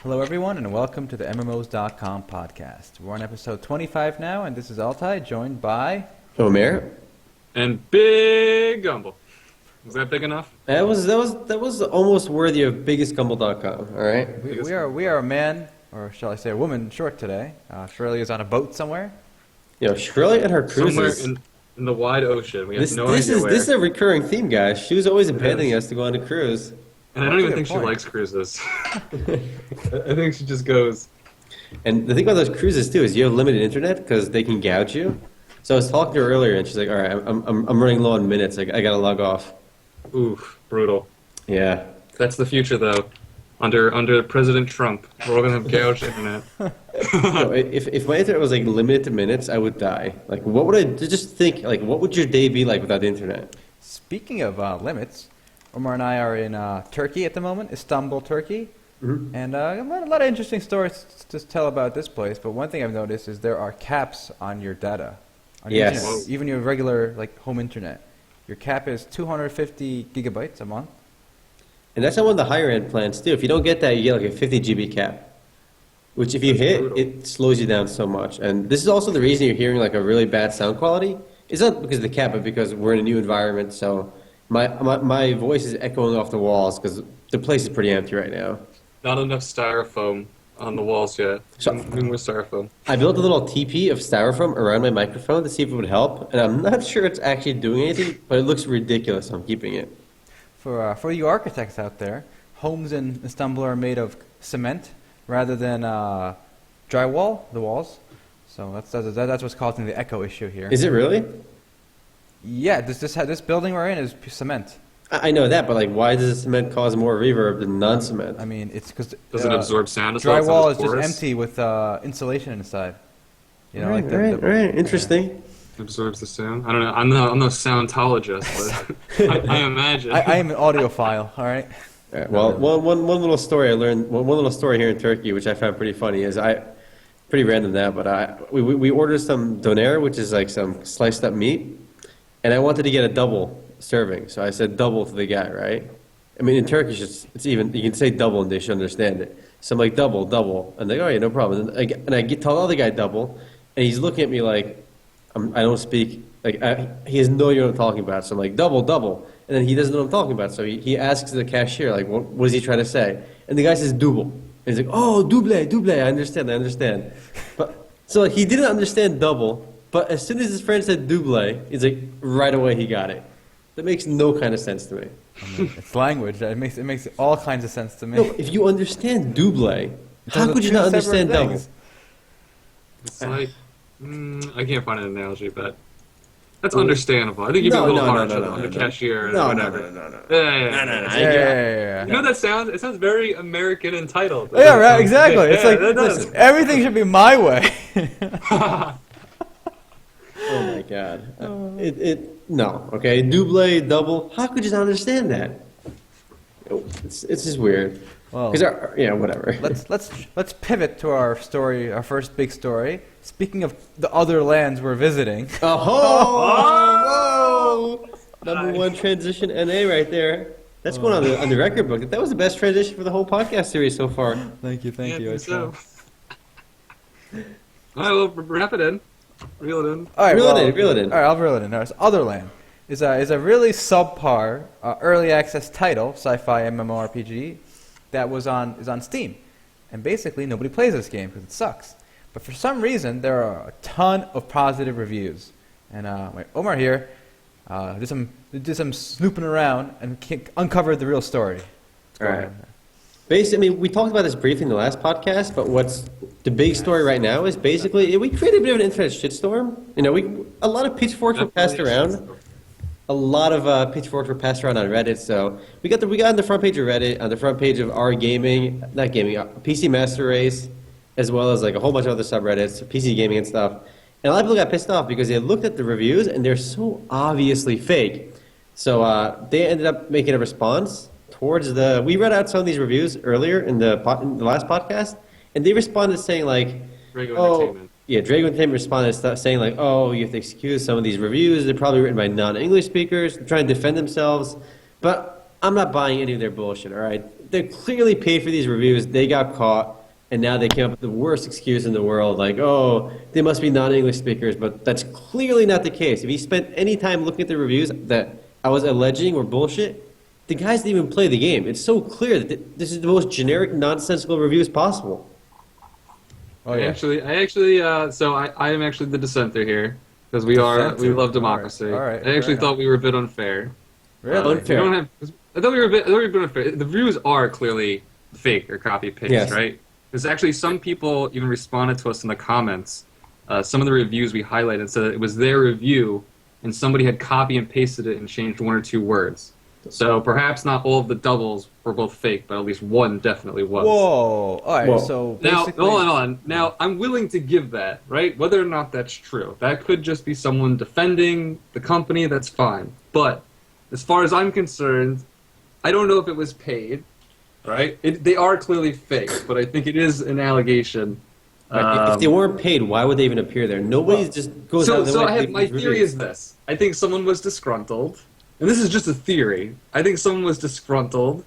Hello, everyone, and welcome to the MMOs.com podcast. We're on episode 25 now, and this is Altai, joined by... Omer. And Big Gumble. Was that big enough? That was almost worthy of biggestgumble.com, all right? We are a man, or shall I say a woman, short today. Shirley is on a boat somewhere. You know, Shirley and her cruises. Somewhere in the wide ocean. We have this no idea where. This is a recurring theme, guys. She was always abandoning us to go on a cruise. And I don't even think point. she likes cruises. I think she just goes. And the thing about those cruises, too, is you have limited internet because they can gouge you. So I was talking to her earlier, and she's like, all right, I'm running low on minutes. I got to log off. Oof, brutal. Yeah. That's the future, though. Under President Trump, we're all going to have gouged internet. No, if my internet was like limited to minutes, I would die. Like, what would I just think? Like, what would your day be like without the internet? Speaking of limits, Omar and I are in Turkey at the moment, Istanbul, Turkey. Mm-hmm. And a lot of interesting stories to tell about this place. But one thing I've noticed is there are caps on your data. On your Yes. internet. Even your regular home internet. Your cap is 250 gigabytes a month. And that's on one of the higher end plans, too. If you don't get that, you get like a 50 GB cap. Which if you hit, brutal. it slows you down so much. And this is also the reason you're hearing like a really bad sound quality. It's not because of the cap, but because we're in a new environment. So my voice is echoing off the walls because the place is pretty empty right now. Not enough styrofoam on the walls yet. So- Need more styrofoam. I built a little teepee of styrofoam around my microphone to see if it would help. And I'm not sure it's actually doing anything, but it looks ridiculous. So I'm keeping it. For you architects out there, homes in Istanbul are made of cement rather than drywall, the walls. So that's what's causing the echo issue here. Is it really? Yeah, this building we're in is cement. I know that, but like, why does the cement cause more reverb than non-cement? I mean, it's because Does it absorb sound as well? drywall It's is just porous? empty with insulation inside. You know, Right, right. Interesting. Absorbs the sound? I don't know. I'm no soundologist, but I imagine. I am an audiophile. All right. All right, well, one little story I learned, one little story here in Turkey, which I found pretty funny, is pretty random that, but we ordered some doner, which is like some sliced up meat, and I wanted to get a double serving, so I said double to the guy, right? I mean, in Turkish, it's even, you can say double and they should understand it. So I'm like, double, and they go, oh yeah, no problem. And I tell the other guy double, and he's looking at me like, I don't speak, like, he has no idea what I'm talking about, so I'm like, double. And then he doesn't know what I'm talking about. So he asks the cashier, like, what is he trying to say? And the guy says double. And he's like, oh, double, I understand. But so like, he didn't understand double, but as soon as his friend said double, he's like, right away he got it. That makes no kind of sense to me. I mean, it's language. It makes all kinds of sense to me. No, if you understand double, how could you not understand double? It's like, I can't find an analogy, but that's understandable. I think you'd be a little harsh on the cashier or whatever. No. Yeah. You know what that sounds? It sounds very American entitled. Yeah, right. Exactly. It's like, that does. listen, everything should be my way. Oh my god. No, okay. Double, double. How could you not understand that? It's just weird. Well, Whatever. let's pivot to our story, our first big story. Speaking of the other lands we're visiting. Whoa! Number one transition NA right there. That's going on the record book. That was the best transition for the whole podcast series so far. Thank you. Yeah, so. All right, well, wrap it in. Reel it in. All right, Reel it in. All right, I'll reel it in. All right, so Otherland is a really subpar early access title, sci-fi MMORPG that is on Steam, and basically nobody plays this game because it sucks. But for some reason, there are a ton of positive reviews, and Omar here did some snooping around and uncovered the real story. All right. Basically, I mean, we talked about this briefly in the last podcast, but what's the big story right now is basically we created a bit of an internet shitstorm. You know, a lot of pitchforks were passed around. A lot of pitchforks were passed around on Reddit. So we got on the front page of Reddit, on the front page of PC Master Race, as well as like a whole bunch of other subreddits, PC gaming and stuff. And a lot of people got pissed off because they looked at the reviews and they're so obviously fake. So they ended up making a response towards we read out some of these reviews earlier in the last podcast, and they responded saying like, Drago Entertainment. Yeah, Drago Entertainment responded saying like, oh, you have to excuse some of these reviews. They're probably written by non-English speakers. They're trying to defend themselves. But I'm not buying any of their bullshit, all right? they're clearly paid for these reviews. They got caught, and now they came up with the worst excuse in the world, like, oh, they must be non-English speakers, but that's clearly not the case. If you spent any time looking at the reviews that I was alleging were bullshit, the guys didn't even play the game. It's so clear that this is the most generic, nonsensical reviews possible. Oh, yeah. I am actually the dissenter here because we love democracy. All right. I actually thought we were a bit unfair. Really? Unfair. I thought we were a bit unfair. The reviews are clearly fake or copy paste, Yes. right? Because actually, some people even responded to us in the comments. Some of the reviews we highlighted said that it was their review, and somebody had copy and pasted it and changed one or two words. So perhaps not all of the doubles were both fake, but at least one definitely was. Whoa! All right. Whoa. So Now, basically, hold on. Now, I'm willing to give that, right? Whether or not that's true. That could just be someone defending the company, that's fine. But as far as I'm concerned, I don't know if it was paid, right? They are clearly fake, but I think it is an allegation. If they weren't paid, why would they even appear there? Nobody just goes out of their way to My make these theory reviews. is this. I think someone was disgruntled. And this is just a theory. I think someone was disgruntled.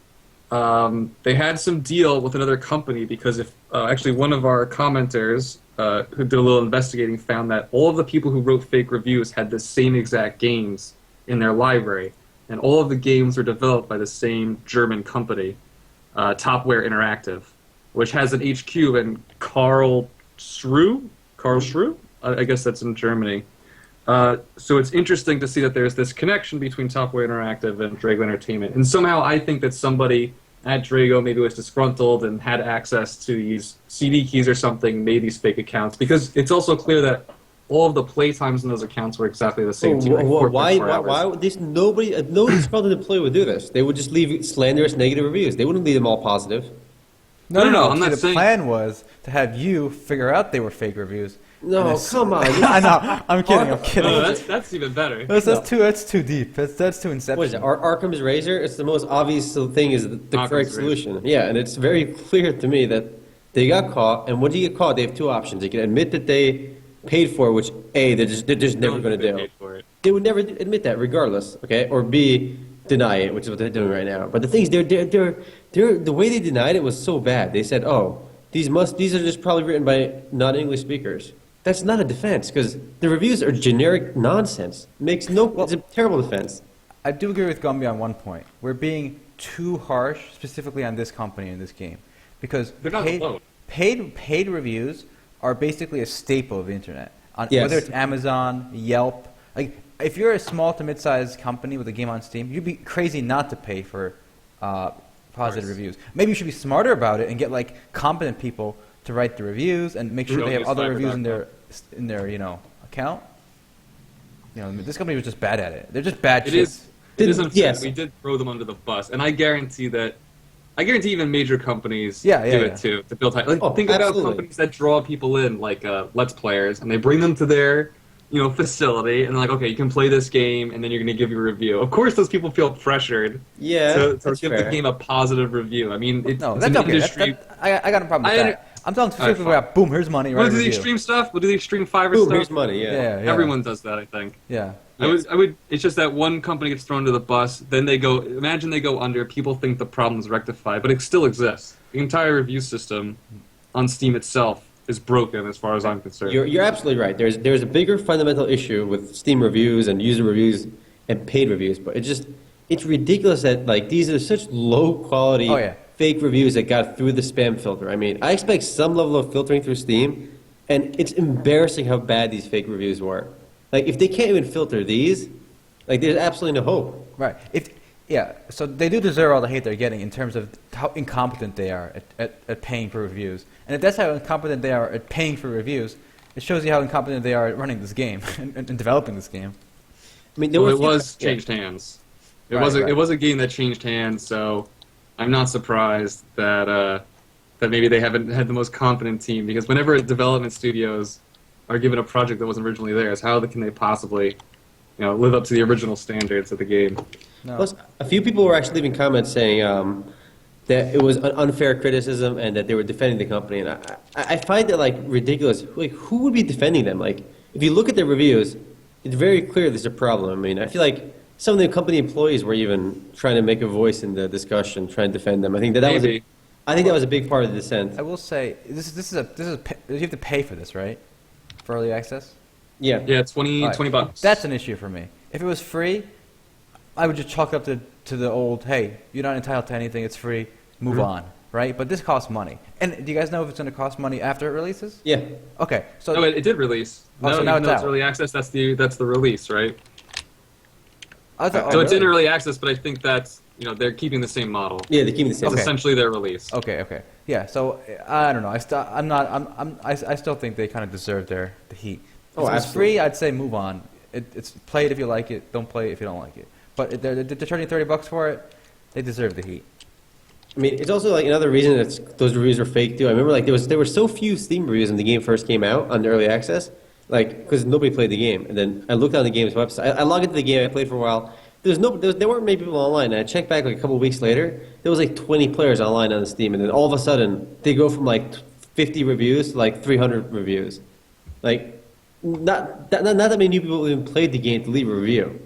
They had some deal with another company because if actually one of our commenters who did a little investigating found that all of the people who wrote fake reviews had the same exact games in their library. And all of the games were developed by the same German company, Topware Interactive, which has an HQ in Karlsruhe? I guess that's in Germany. So it's interesting to see that there's this connection between Topware Interactive and Drago Entertainment. And somehow I think that somebody at Drago maybe was disgruntled and had access to these CD keys or something, made these fake accounts. Because it's also clear that all of the play times in those accounts were exactly the same. Why would this, no disgruntled employee would do this? They would just leave slanderous negative reviews. They wouldn't leave them all positive. No, I'm not the saying... plan was to have you figure out they were fake reviews. No, come on. I know. I'm kidding. Oh, that's even better. That's too deep. That's too Inception. What is it? Arkham's Razor? It's the most obvious thing is the correct solution. Yeah, and it's very clear to me that they got caught, and when you get caught, they have two options. They can admit that they paid for it, which A, they're just never going to do. They would never admit that, regardless. Okay, or B, deny it, which is what they're doing right now. But the thing is, the way they denied it was so bad. They said, "Oh, these are just probably written by non-English speakers." That's not a defense because the reviews are generic nonsense. It's a terrible defense. I do agree with Gumby on one point. We're being too harsh, specifically on this company in this game, because they're not alone. Paid reviews are basically a staple of the internet. Yes. Whether it's Amazon, Yelp, like if you're a small to mid-sized company with a game on Steam, you'd be crazy not to pay for positive reviews. Maybe you should be smarter about it and get like competent people to write the reviews and make sure they have other reviews in their account. This company was just bad at it. They're just bad kids. It is unfair. Yes. We did throw them under the bus, and I guarantee even major companies do it too to build. Think about companies that draw people in, like Let's Players, and they bring them to their facility, and they're like, okay, you can play this game, and then you're going to give you a review. Of course, those people feel pressured to give the game a positive review. I mean, it's an industry. I got a problem with that. I'm talking specifically about, boom, here's money. We'll do the extreme stuff. We'll do the extreme Fiverr stuff. Boom, here's money. Yeah. Everyone does that, I think. Yeah. I would. It's just that one company gets thrown to the bus, then they go. Imagine they go under. People think the problem is rectified, but it still exists. The entire review system on Steam itself is broken, as far as I'm concerned. You're absolutely right. There's a bigger fundamental issue with Steam reviews and user reviews and paid reviews, but it's ridiculous that like these are such low quality fake reviews that got through the spam filter. I mean, I expect some level of filtering through Steam, and it's embarrassing how bad these fake reviews were. Like, if they can't even filter these, like, there's absolutely no hope. Right. So they do deserve all the hate they're getting in terms of how incompetent they are at paying for reviews. And if that's how incompetent they are at paying for reviews, it shows you how incompetent they are at running this game and developing this game. I mean, it was changed hands. It was a game that changed hands, so I'm not surprised that maybe they haven't had the most competent team, because whenever development studios are given a project that wasn't originally theirs, how can they possibly live up to the original standards of the game? No. Plus, a few people were actually leaving comments saying that it was an unfair criticism and that they were defending the company. And I find that, like, ridiculous. Like, who would be defending them? Like, if you look at their reviews, it's very clear there's a problem. I mean, I feel like some of the company employees were even trying to make a voice in the discussion, trying to defend them. I think that was Maybe. I think that was a big part of the dissent. I will say you have to pay for this, right? For early access. Yeah. Yeah, 20 All right. $20. That's an issue for me. If it was free, I would just chalk it up to the old, hey, you're not entitled to anything, it's free, move on, right? But this costs money. And do you guys know if it's going to cost money after it releases? Yeah. Okay, so No, it did release. Oh, No, so now even though it's it's out. early access, that's the release, right? I thought, So it's in really? early access, but I think that's they're keeping the same model. Yeah, they're keeping the same. It's Okay. essentially their release. Okay. Yeah, so I don't know. I still think they kind of deserve the heat. Oh, If it's absolutely. free, I'd say move on. It's play it if you like it. Don't play it if you don't like it. But they're charging $30 for it. They deserve the heat. I mean, it's also like another reason that those reviews were fake too. I remember like there were so few Steam reviews when the game first came out on the early access, like because nobody played the game. And then I looked on the game's website. I logged into the game. I played for a while. There weren't many people online. And I checked back like a couple of weeks later. There was like 20 players online on Steam, and then all of a sudden they go from like 50 reviews to like 300 reviews. Like not that many new people even played the game to leave a review.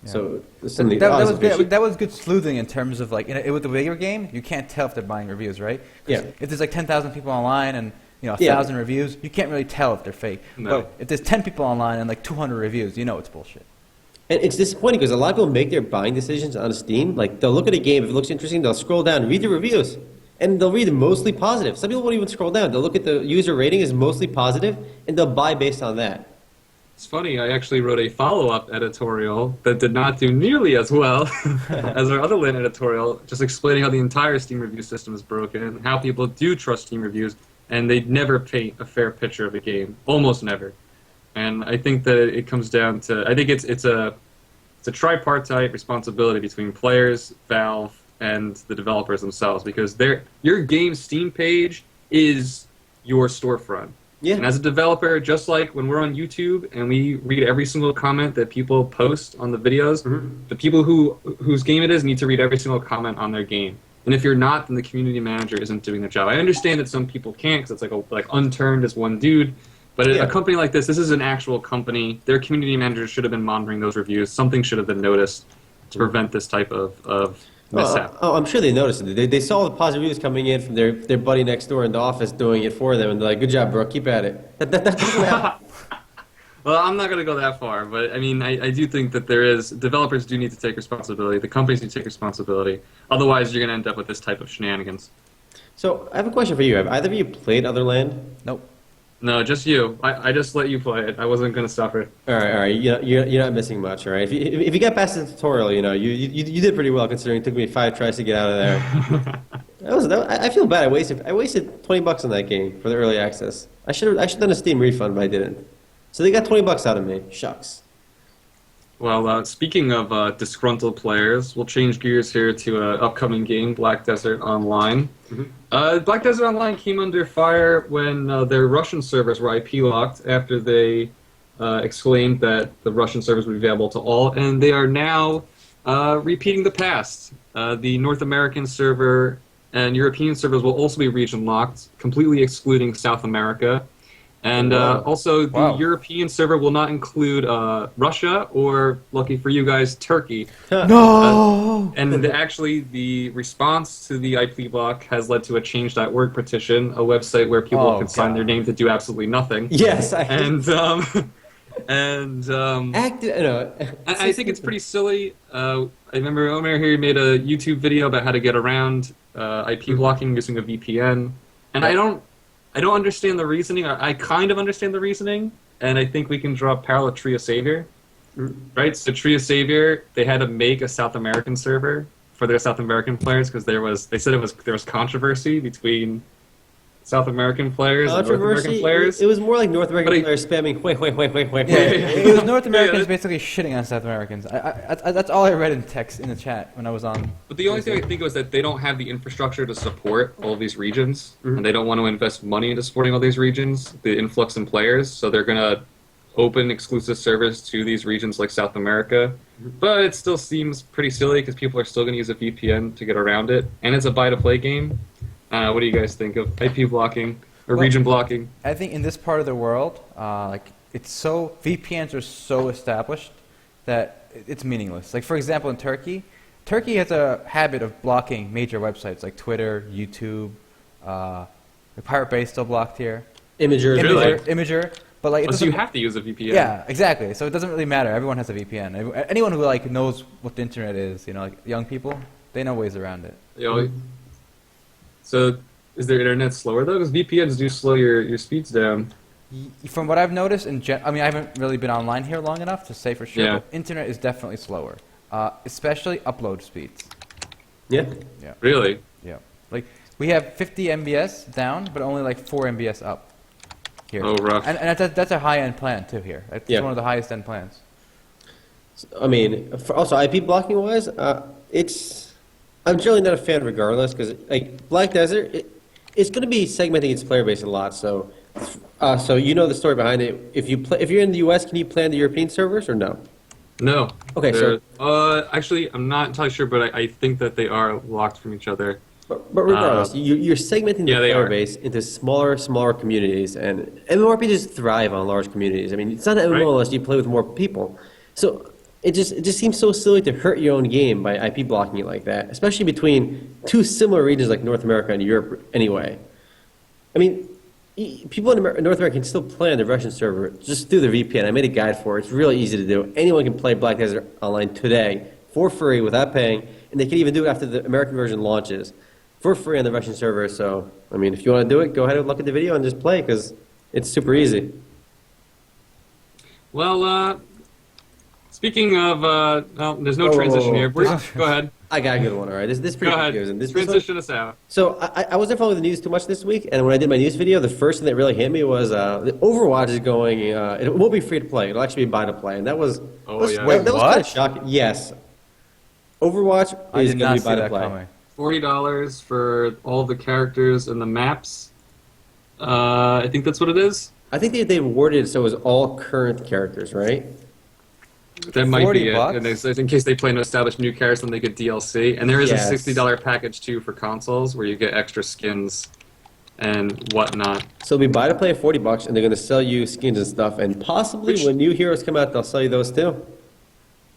Yeah. So That, something that was good. That was good sleuthing in terms of like with the bigger game, you can't tell if they're buying reviews, right? 'Cause Yeah. If there's like 10,000 people online and Yeah. 1,000 reviews, you can't really tell if they're fake. No. But if there's 10 people online and like 200 reviews, you know it's bullshit. And it's disappointing because a lot of people make their buying decisions on Steam. Like they'll look at a game, if it looks interesting, they'll scroll down, read the reviews, and they'll read them mostly positive. Some people won't even scroll down. They'll look at the user rating is mostly positive, and they'll buy based on that. It's funny, I actually wrote a follow-up editorial that did not do nearly as well as our other Lin editorial, just explaining how the entire Steam review system is broken, how people do trust Steam reviews, and they never paint a fair picture of a game. Almost never. And I think that it comes down to, I think it's a tripartite responsibility between players, Valve, and the developers themselves, because your game's Steam page is your storefront. Yeah. And as a developer, just like when we're on YouTube and we read every single comment that people post on the videos, the people whose game it is need to read every single comment on their game. And if you're not, then the community manager isn't doing their job. I understand that some people can't because it's like unturned as one dude. But Yeah. a company like this is an actual company. Their community manager should have been monitoring those reviews. Something should have been noticed to prevent this type of mishap. I'm sure they noticed it. They saw the positive reviews coming in from their buddy next door in the office doing it for them, and they're like, "Good job, bro. Keep at it." That doesn't happen. Well, I'm not going to go that far, but I mean, I do think that developers do need to take responsibility. The companies need to take responsibility. Otherwise, you're going to end up with this type of shenanigans. So I have a question for you. Have either of you played Otherland? Nope. No, just you. I just let you play it. I wasn't going to suffer. All right. You're not missing much. All right. If you get past the tutorial, you did pretty well considering it took me 5 tries to get out of there. I feel bad. I wasted $20 on that game for the early access. I should have done a Steam refund, but I didn't. So they got $20 out of me. Shucks. Well, speaking of disgruntled players, we'll change gears here to an upcoming game, Black Desert Online. Black Desert Online came under fire when their Russian servers were IP locked after they exclaimed that the Russian servers would be available to all, and they are now repeating the past. The North American server and European servers will also be region locked, completely excluding South America. And also, the European server will not include Russia or, lucky for you guys, Turkey. No! And actually, the response to the IP block has led to a Change.org petition, a website where people can sign their name to do absolutely nothing. Yes. I think it's pretty silly. I remember Omer here made a YouTube video about how to get around IP blocking using a VPN, and I don't understand the reasoning. I kind of understand the reasoning, and I think we can draw a parallel with Tree of Savior. Right? So Tree of Savior, they had to make a South American server for their South American players because there was controversy between South American players and North American players. It was more like North American players spamming, wait. Yeah, it was North Americans basically shitting on South Americans. That's all I read in text in the chat when I was on. But the only thing I think was that they don't have the infrastructure to support all of these regions, and they don't want to invest money into supporting all these regions, the influx in players, so they're going to open exclusive servers to these regions like South America. But it still seems pretty silly because people are still going to use a VPN to get around it, and it's a buy-to-play game. What do you guys think of IP blocking or region blocking? I think in this part of the world, VPNs are so established that it's meaningless. Like, for example, in Turkey, Turkey has a habit of blocking major websites like Twitter, YouTube, Pirate Bay is still blocked here. Imager. Really? Imager. But like, it So you doesn't. have to use a VPN. Yeah, exactly. So it doesn't really matter. Everyone has a VPN. Anyone who like knows what the internet is, like young people, they know ways around it. You know, so is their internet slower though? Because VPNs do slow your speeds down. From what I've noticed, I mean, I haven't really been online here long enough to say for sure. Yeah. But internet is definitely slower, especially upload speeds. Yeah. Yeah. Really? Yeah. Like we have 50 MBS down, but only like 4 MBS up here. Oh, rough. And that's a high-end plan too here. It's Yeah. one of the highest-end plans. I mean, also IP blocking wise, I'm generally not a fan regardless because like Black Desert, it's going to be segmenting its player base a lot. So you know the story behind it. If you're in the U.S., can you play on the European servers or no? No. Okay, so Actually, I'm not entirely sure, but I think that they are locked from each other. but regardless, you're segmenting the yeah, they player are. base into smaller communities, and MMORPGs thrive on large communities. I mean, it's not an MMO Right. unless you play with more people. So it just seems so silly to hurt your own game by IP blocking it like that, especially between two similar regions like North America and Europe. Anyway, I mean, people in North America can still play on the Russian server just through the VPN. I made a guide for it. It's really easy to do. Anyone can play Black Desert Online today for free without paying, and they can even do it after the American version launches for free on the Russian server. So, I mean, if you want to do it, go ahead and look at the video and just play because it's super easy. Well, speaking of, well, there's no transition here. Go ahead. I got a good one, all right? This is pretty Go ahead. confusing. This Transition us out. So I wasn't following the news too much this week, and when I did my news video, the first thing that really hit me was the Overwatch is going. It won't be free to play. It'll actually be buy to play, and that was Yeah. Wait, that was what? kind of shocking. Yes, Overwatch I is did going to not be see buy to that play. coming. $40 for all the characters and the maps. I think that's what it is. I think they awarded it so it was all current characters, right? That might be it. $40? And in case they plan to establish new characters, then they get DLC. And there is Yes. a $60 package too for consoles where you get extra skins and whatnot. So it'll be buy to play at $40, and they're going to sell you skins and stuff, and possibly when new heroes come out, they'll sell you those too.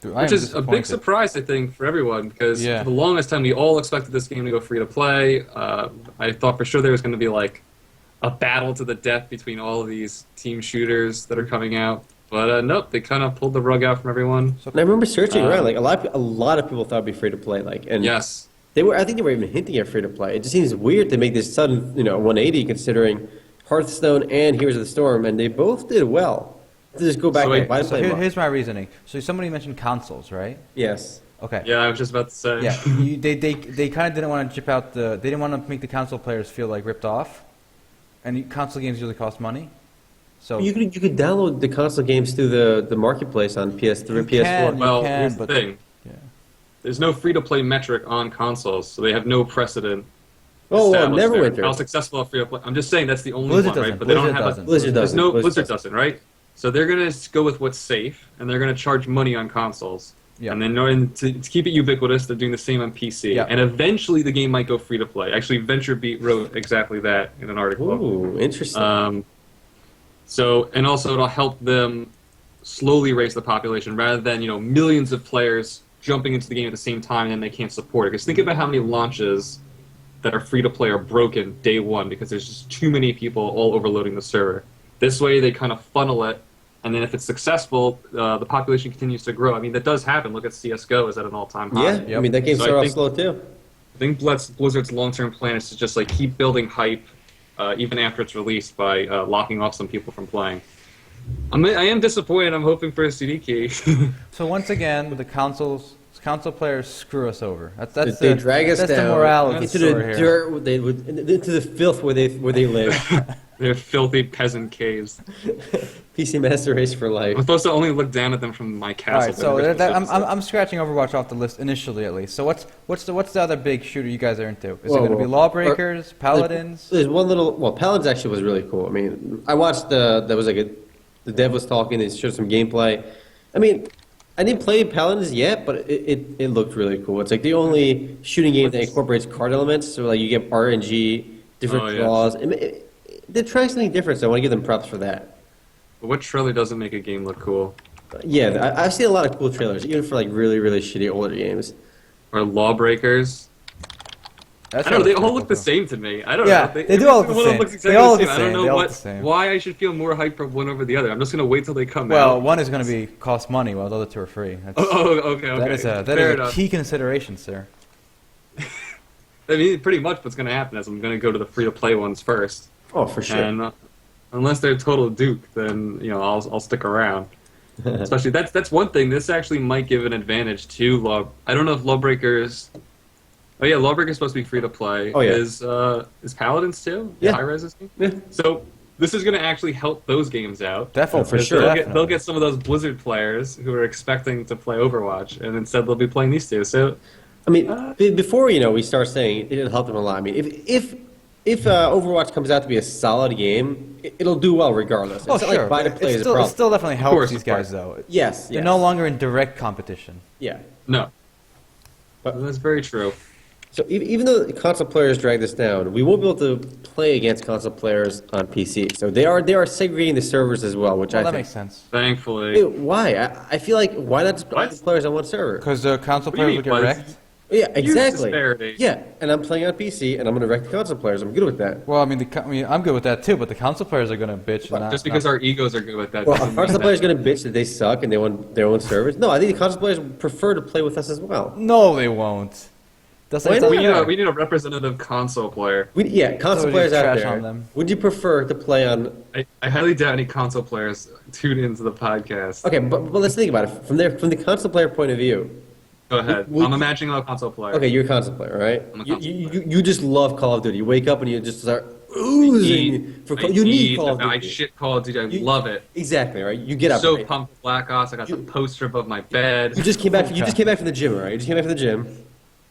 Dude, I Which am is a big disappointed. surprise, I think, for everyone, because Yeah. for the longest time we all expected this game to go free to play. I thought for sure there was going to be like a battle to the death between all of these team shooters that are coming out. But nope, they kind of pulled the rug out from everyone. And I remember searching around, like a lot of people thought it'd be free to play, like, and Yes. I think they were even hinting at free to play. It just seems weird to make this sudden, 180 considering Hearthstone and Heroes of the Storm, and they both did well. To just go back So and wait, buy to So play mode. here's my reasoning. So somebody mentioned consoles, right? Yes. Okay. Yeah, I was just about to say. Yeah, they kind of didn't want to chip out they didn't want to make the console players feel like ripped off, and console games usually cost money, so You could download the console games through the marketplace on PS3, You PS4. can. Well, can, here's the but- thing. yeah. There's no free-to-play metric on consoles, so they have no precedent. Oh, well, established there. Neverwinter. How successful a free-to-play? I'm just saying that's the only Blizzard one, right? doesn't. But they don't Blizzard have doesn't. a Blizzard There's doesn't. no Blizzard Blizzard doesn't, right? So they're gonna go with what's safe, and they're gonna charge money on consoles. Yeah. And then to keep it ubiquitous, they're doing the same on PC. Yeah. And eventually, the game might go free to play. Actually, VentureBeat wrote exactly that in an article. Ooh, interesting. So, and also it'll help them slowly raise the population rather than, millions of players jumping into the game at the same time and then they can't support it. Because think about how many launches that are free to play are broken day one because there's just too many people all overloading the server. This way they kind of funnel it, and then if it's successful, the population continues to grow. I mean, that does happen. Look at CSGO is at an all-time high. yeah, Yep. I mean, that game So I started off think- slow too. I think Blizzard's long-term plan is to just like keep building hype, even after it's released, by locking off some people from playing. I am disappointed. I'm hoping for a CD key. So once again, the console players screw us over. That's They the, drag us that's down the morale of the into the story here. dirt, into the filth where they live. They're filthy peasant caves. PC Master Race for life. I'm supposed to only look down at them from my All castle. right, so but I'm scratching Overwatch off the list initially at least. So what's the other big shooter you guys are into? Is it going to be Lawbreakers, Paladins? There's one Paladins actually was really cool. I mean, I watched the dev was talking, they showed some gameplay. I mean, I didn't play Paladins yet, but it looked really cool. It's like the only shooting game that incorporates card elements, so like you get RNG, different Oh, yeah. draws. They're trying something different, so I want to give them props for that. what truly doesn't make a game look cool? Yeah, I've seen a lot of cool trailers, even for like really, really shitty older games. Or Lawbreakers. That's I don't know. They pretty all cool, look the too. same to me. I don't Yeah, know. they every do all look single the one same. looks They exactly all the look same. the I don't same. know They all look the same. why I should feel more hyped for one over the other. I'm just gonna wait till they come Well, out. one is going to be cost money, while the other two are free. That's, Okay. that is Fair a enough. key consideration, sir. I mean, pretty much what's gonna happen is I'm gonna go to the free-to-play ones first, Oh, for sure. and unless they're total Duke, then I'll stick around. Especially that's one thing. This actually might give an advantage to Law. I don't know if Lawbreakers. Oh yeah, Lawbreakers is supposed to be free to play. Oh, yeah. Is Paladins too? Yeah. High Res game. Yeah. So this is going to actually help those games out. Definitely. for sure. They'll get some of those Blizzard players who are expecting to play Overwatch, and instead they'll be playing these two. So I mean, before we start saying it'll help them a lot. I mean, if Overwatch comes out to be a solid game, it'll do well regardless. It's Oh, not sure. like buy to but play it is a still, problem. it still definitely helps course, these of course. guys, though. Yes, They're yes. no longer in direct competition. Yeah. no, But- that's very true. So even though console players drag this down, we won't be able to play against console players on PC. So they are segregating the servers as well, which Well, I that think. makes sense. Thankfully, Hey, why? I feel like why not just put all What? the players on one server? Because the console What do you players will mean, get bud? wrecked. Yeah, exactly. disparity. Yeah, and I'm playing on PC, and I'm going to wreck the console players. I'm good with that. Well, I mean, I'm good with that too, but the console players are going to bitch. Well, not- just because not- our egos are good with that. Well, doesn't are console mean players that- going to bitch that they suck and they want their own servers? No, I think the console players prefer to play with us as well. No, they won't. That's Why like not? We need a representative console player. Console So players just out trash there. on them. Would you prefer to play on? I highly doubt any console players tune into the podcast. Okay, but let's think about it from the console player point of view. Go ahead. Would I'm you- imagining a console player. Okay, you're a console player, right? I'm a You, console you, player. you just love Call of Duty. You wake up and you just start oozing for I you need need- Call of Duty. I shit Call of Duty. I You- love it. Exactly, right? You get up. So right? pumped with Black Ops. I got the poster above my bed. You just came back. You just came back from the gym, right? You just came back from the gym.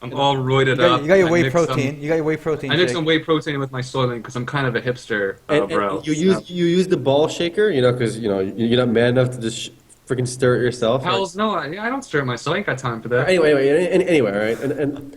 I'm all roided You up. got your I whey mix protein. You got your whey protein. I mix shake. some whey protein with my soylent because I'm kind of a hipster, And bro. you use the ball shaker, because you're not man enough to just freaking stir it yourself. Hells no, I don't stir it myself. I ain't got time for that. Anyway, right? And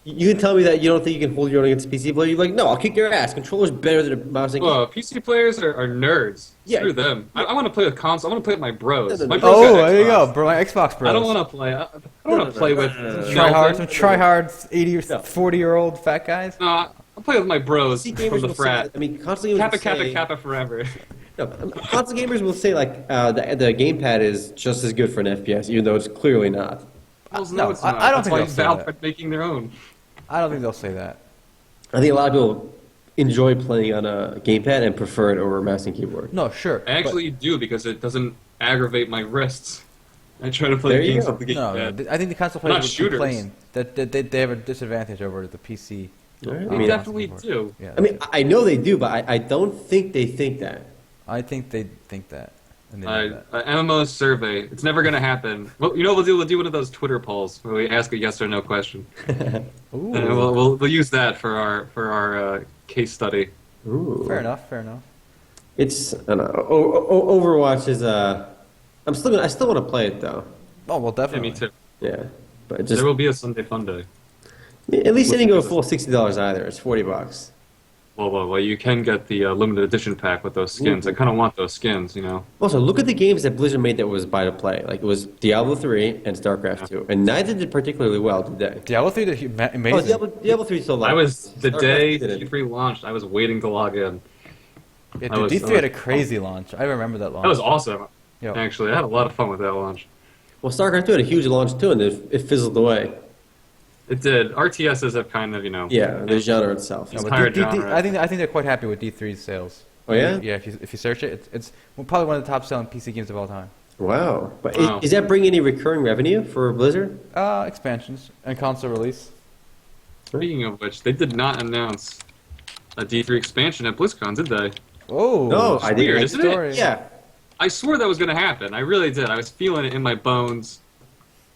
you can tell me that you don't think you can hold your own against a PC player. You're like, no, I'll kick your ass. Controller's better than a mouse and keyboard. Well, PC players are nerds. Yeah. Screw them. I want to play with console. I want to play with my bros. No, no, My no. bros Oh, got there you Xbox. go, bro. My Xbox bros. I don't want to play. I don't want to play with try hard. Melvin. Some try hard 80 or No. 40-year-old fat guys. No, I'll play with my bros PC from gamers the will frat. say, I mean, console gamers Kappa, will kappa, say, kappa forever. No, console gamers will say like the gamepad is just as good for an FPS, even though it's clearly not. Hells no, it's I- not. I don't That's think why they'll say Valve that. are making their own. I don't think they'll say that. I think a lot of people enjoy playing on a gamepad and prefer it over a mouse and keyboard. No, sure. I actually do because it doesn't aggravate my wrists. I try to There play you games go. with the No, gamepad. I think the console They're not players would shooters. complain that they have a disadvantage over the PC. All right. They I mean, definitely do. Yeah, I mean, I know they do, but I don't think they think that. I think they think that. And they know that. MMOs survey. It's never gonna happen. Well, we'll do one of those Twitter polls where we ask a yes or no question. Ooh, And we'll use that for our case study. Ooh. fair enough. Fair enough. It's I don't know. Overwatch is I still want to play it though. Oh well, Yeah, definitely. me too. Yeah, but it just There will be a Sunday fun day. at least it didn't go full $60 either. It's $40. Well, you can get the limited edition pack with those skins. I kind of want those skins, Also, look at the games that Blizzard made that was buy to play. Like it was Diablo 3 and StarCraft 2, and neither did particularly well, did they? Diablo 3 did amazing. Oh, Diablo 3 still I was the StarCraft day didn't. D3 launched. I was waiting to log in. Yeah, I was- dude, D3 had a crazy launch. I remember that launch. That was awesome. Yo. Actually, I had a lot of fun with that launch. Well, StarCraft 2 had a huge launch too, and it fizzled away. It did. RTSs have kind of, Yeah, the genre itself. No, It's but entire D- D- genre. I think they're quite happy with D3's sales. Oh, yeah? Yeah. If you search it, it's probably one of the top selling PC games of all time. Wow. But Wow. Is that bringing any recurring revenue for Blizzard? Expansions and console release. Speaking of which, they did not announce a D3 expansion at BlizzCon, did they? Oh, No, it's I didn't. weird, Isn't it? story. Yeah. I swore that was going to happen. I really did. I was feeling it in my bones.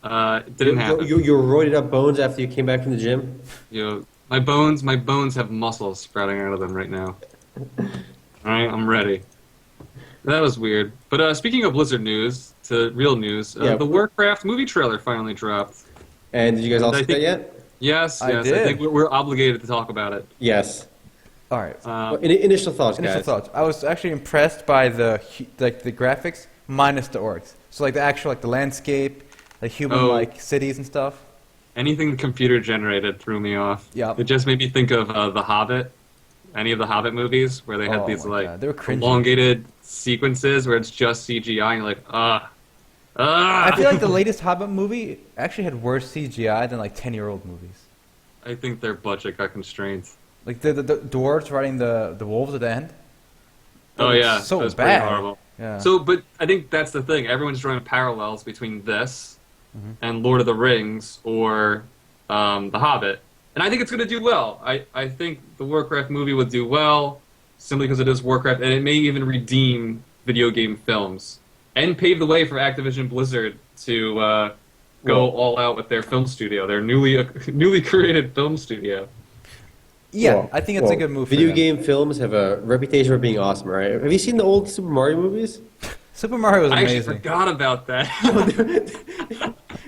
It didn't happen. Your roided up bones after you came back from the gym? My bones have muscles sprouting out of them right now. All right, I'm ready. That was weird. But speaking of Blizzard news, to real news, Yeah. the Warcraft movie trailer finally dropped. And did you guys all I see that think- yet? Yes, I I did. think we're obligated to talk about it. Yes. All right. Well, initial thoughts, Initial guys. thoughts. I was actually impressed by the graphics minus the orcs. So like the actual like the landscape, like human like cities and stuff. Anything computer generated threw me off. Yep. It just made me think of The Hobbit. Any of the Hobbit movies where they had Oh these my like God, they were cringy. elongated sequences where it's just CGI and you're like, I feel like the latest Hobbit movie actually had worse CGI than like 10-year-old movies. I think their budget got constrained. Like the dwarves riding the wolves at the end. Oh yeah, so that was bad. pretty horrible. Yeah. So, but I think that's the thing. Everyone's drawing parallels between this Mhm. and Lord of the Rings or The Hobbit, and I think it's going to do well. I think the Warcraft movie would do well simply because it is Warcraft, and it may even redeem video game films and pave the way for Activision Blizzard to go all out with their film studio, their newly created film studio. Yeah, Well, I think it's a good move. Video for them. game films have a reputation for being awesome, right? Have you seen the old Super Mario movies? Super Mario was I actually amazing. forgot about that.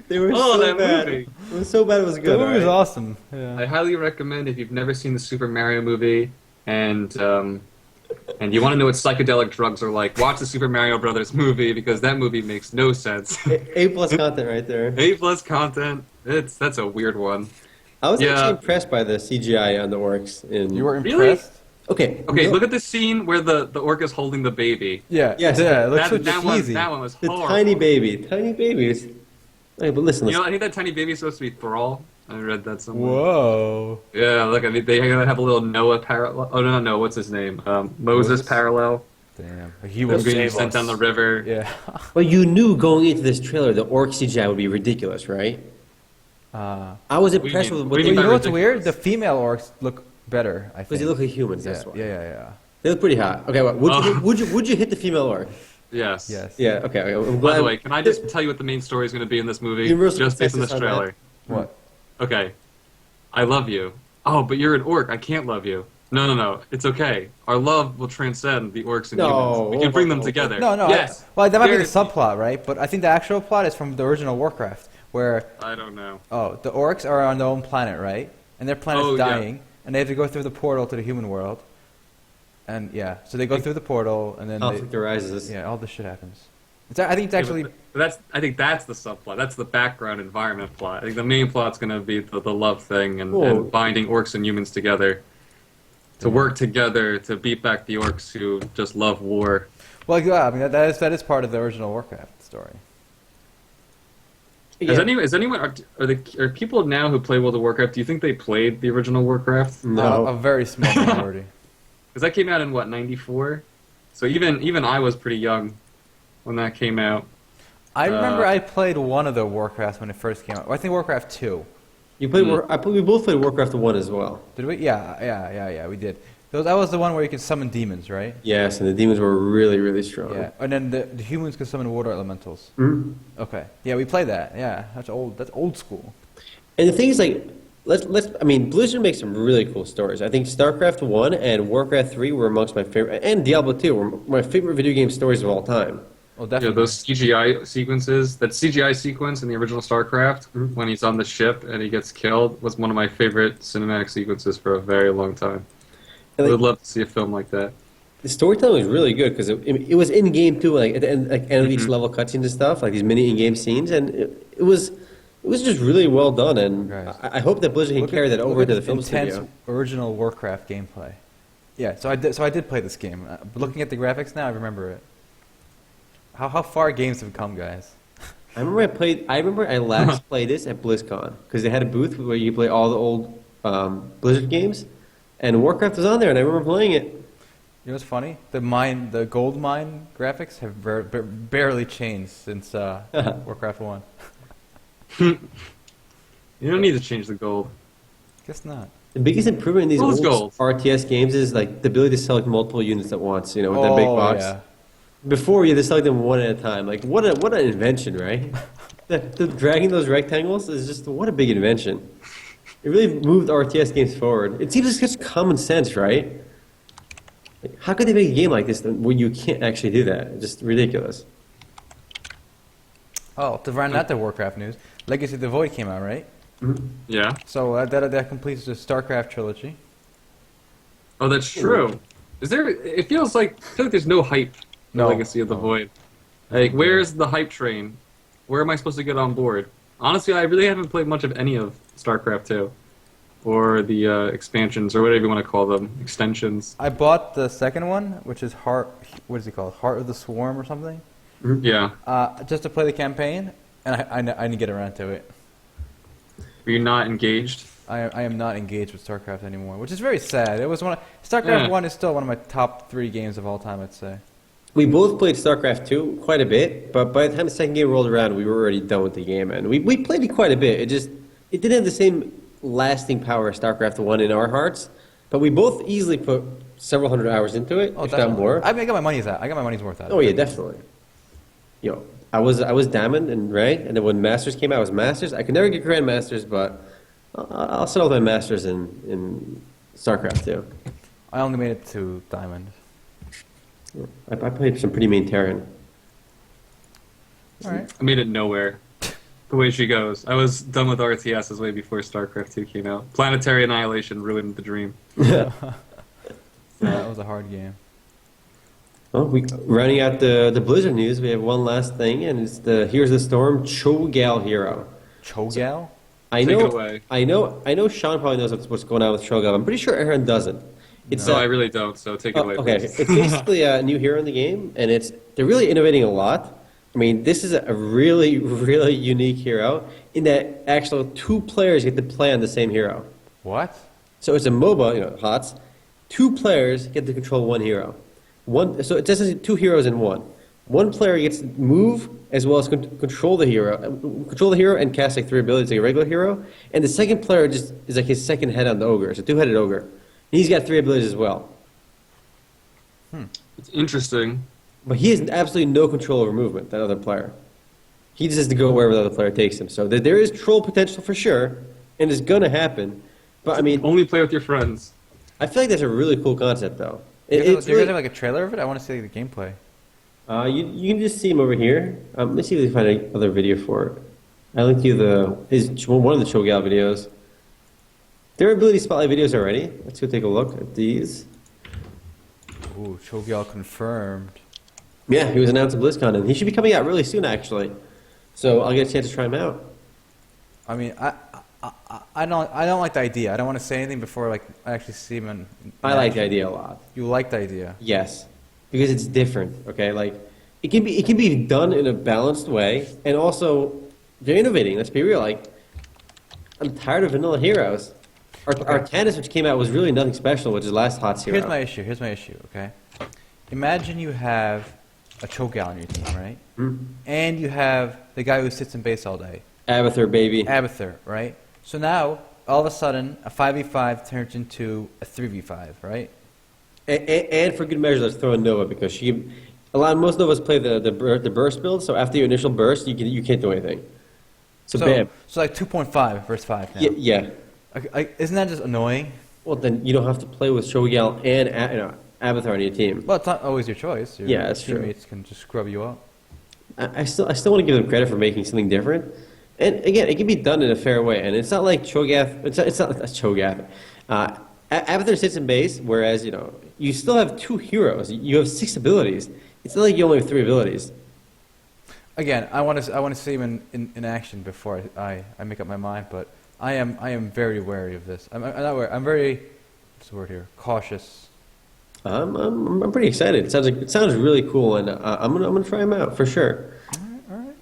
They were Oh, so that bad. movie. It was so bad it was That good. movie was right? awesome. Yeah. I highly recommend if you've never seen the Super Mario movie and you want to know what psychedelic drugs are like, watch the Super Mario Brothers movie because that movie makes no sense. A+ content right there. A+ content. That's a weird one. I was Yeah. actually impressed by the CGI on the orcs. You were Really? impressed? Okay. Okay, no, look at the scene where the orc is holding the baby. Yeah. Yes. Yeah. It looks so That one cheesy. was the horrible. tiny babies. Hey, but listen, You know, listen. I think that tiny baby is supposed to be Thrall. I read that somewhere. Whoa. Yeah, look, I mean, they have a little Noah parallel. Oh, no, no, what's his name? Moses parallel. Damn. He will Him being save sent us. down the river. Yeah. Well, you knew going into this trailer the orc CGI would be ridiculous, right? I was impressed mean? with What what do they you You by know what's ridiculous? weird? The female orcs look better, I think. because they look like humans. yeah. That's why. Yeah. They look pretty hot. Okay, what, would you Oh. would you hit the female orc? Yes. Yes. Yeah. Okay. I'm By glad. the way, can I just tell you what the main story is going to be in this movie? Universal Just based on this consensus on that? trailer. What? Okay. I love you. Oh, but you're an orc. I can't love you. No. It's okay. Our love will transcend the orcs and No. humans. We can bring them together. No. Yes. Well, that might be the Guaranteed. subplot, right? But I think the actual plot is from the original Warcraft, where I don't know. the orcs are on their own planet, right? And their planet's Oh, yeah. dying, and they have to go through the portal to the human world. And yeah, so they go through the portal, and then Conflict arises. yeah, all this shit happens. I think it's actually I think that's the subplot. That's the background environment plot. I think the main plot's going to be the love thing Whoa. and binding orcs and humans together to work together to beat back the orcs who just love war. well, yeah. I mean, that is part of the original Warcraft story. Yeah. Is anyone are people now who play World of Warcraft? Do you think they played the original Warcraft? No. A very small minority. Because that came out in what, '94? So even I was pretty young when that came out. I remember I played one of the Warcrafts when it first came out. Well, I think Warcraft 2. You played. We both played Warcraft 1 as well. Did we? Yeah, we did. That was the one where you could summon demons, right? Yes, and the demons were really, really strong. Yeah. And then the humans could summon water elementals. Mhm. Okay. Yeah, we played that. Yeah, that's old. That's old school. And the thing is, like, let's. I mean, Blizzard makes some really cool stories. I think StarCraft 1 and Warcraft 3 were amongst my favorite, and Diablo 2 were my favorite video game stories of all time. Oh, Yeah, definitely. those CGI sequences. That CGI sequence in the original StarCraft when he's on the ship and he gets killed was one of my favorite cinematic sequences for a very long time. I And, would like, love to see a film like that. the storytelling was really good because it was in game too, like at the end, like end of each Mhm. level cutscenes and stuff, like these mini in-game scenes, and it was just really well done. And Right. I hope that Blizzard can Look carry at- that over look to at the film intense studio. original Warcraft gameplay. Yeah, so I did play this game. But looking at the graphics now, I remember it. How far games have come, guys. I remember I last played this at BlizzCon because they had a booth where you play all the old Blizzard games, and Warcraft was on there, and I remember playing it. You know what's funny? The gold mine graphics have barely changed since Warcraft 1. You don't need to change the gold. Guess not. The biggest improvement in these What was old gold? RTS games is like the ability to select multiple units at once. You know, with that big box. Yeah. Before you had to select them one at a time. Like what an invention, right? the dragging those rectangles is just what a big invention. It really moved RTS games forward. It seems like such common sense, right? Like, how could they make a game like this when you can't actually do that? It's just ridiculous. Oh, to round out the Warcraft news, Legacy of the Void came out, right? Yeah. So that completes the StarCraft trilogy. Oh, that's true. Is there? It feels like there's no hype. in No. Legacy of the Void. Like, where's the hype train? Where am I supposed to get on board? Honestly, I really haven't played much of any of StarCraft 2. Or the expansions, or whatever you want to call them. Extensions. I bought the second one, which is what is it called? Heart of the Swarm or something? Yeah. Just to play the campaign, and I didn't get around to it. Are you not engaged? I am not engaged with StarCraft anymore, which is very sad. It was StarCraft 1 is still one of my top 3 games of all time, I'd say. We both played StarCraft 2 quite a bit, but by the time the second game rolled around, we were already done with the game, and we played it quite a bit. It didn't have the same lasting power as StarCraft 1 in our hearts, but we both easily put several hundred hours into it, if not more. I got my money's out. I got my money's worth out. Oh yeah, definitely. You know, I was Diamond and rank, and then when Masters came out, I was Masters. I could never get Grandmasters, but I'll settle my Masters in StarCraft 2. I only made it to Diamond. I played some pretty main Terran. All right. I made it nowhere. The way she goes. I was done with RTSs way before StarCraft 2 came out. Planetary Annihilation ruined the dream. Yeah, that was a hard game. Well, rounding out the Blizzard news, we have one last thing, and it's the Here's the Storm Cho'Gall hero. Cho'Gall? I Take know, it away. I know. Sean probably knows what's going on with Cho'Gall. I'm pretty sure Aaron doesn't. No, I really don't, so take it away, okay, please. it's basically a new hero in the game, and they're really innovating a lot. I mean, this is a really, really unique hero in that actual 2 players get to play on the same hero. What? So it's a MOBA, HOTS. 2 players get to control 1 hero. So it's essentially 2 heroes in 1. 1 player gets to move as well as control the hero and cast like 3 abilities like a regular hero. And the second player just is like his second head on the ogre. It's a 2-headed ogre. And he's got 3 abilities as well. It's interesting. But he has absolutely no control over movement, that other player. He just has to go wherever the other player takes him. So there is troll potential for sure, and it's going to happen. But I mean, Only play with your friends. I feel like that's a really cool concept, though. Do you It's guys really, have like a trailer of it? I want to see the gameplay. you can just see him over here. Let's see if we can find another video for it. I linked you one of the Cho'Gall videos. There are ability spotlight videos already. Let's go take a look at these. Ooh, Cho'Gall confirmed. Yeah, he was announced at BlizzCon, and he should be coming out really soon, actually. So I'll get a chance to try him out. I mean, I don't like the idea. I don't want to say anything before like I actually see him in I like the action. idea a lot. You like the idea? Yes, because it's different. Okay, like it can be done in a balanced way, and also they're innovating. Let's be real. Like I'm tired of vanilla heroes. Our Tannis, which came out, was really nothing special, which is last HOTS hero. Here's my issue. Okay, imagine you have a Cho'Gall on your team, right? And you have the guy who sits in base all day, Abathur, baby. Abathur, right? So now all of a sudden a 5v5 turns into a 3v5, right? And for good measure, let's throw in Nova because most Novas play the burst build. So after your initial burst, you can't do anything. So bam. So like 2.5 versus 5 now. Yeah. Isn't that just annoying? Well, then you don't have to play with Cho'Gall and Abathur on your team. Well, it's not always your choice. Your Yeah, that's true. teammates can just scrub you up. I still want to give them credit for making something different. And again, it can be done in a fair way. And it's not like Cho'Gath. It's not Cho'Gath. Abathur sits in base, whereas you still have 2 heroes. You have 6 abilities. It's not like you only have 3 abilities. Again, I want to see him in action before I make up my mind. But I am very wary of this. I'm not wary. I'm very what's the word here? Cautious. I'm pretty excited. It sounds really cool, and I'm gonna try them out for sure. All right.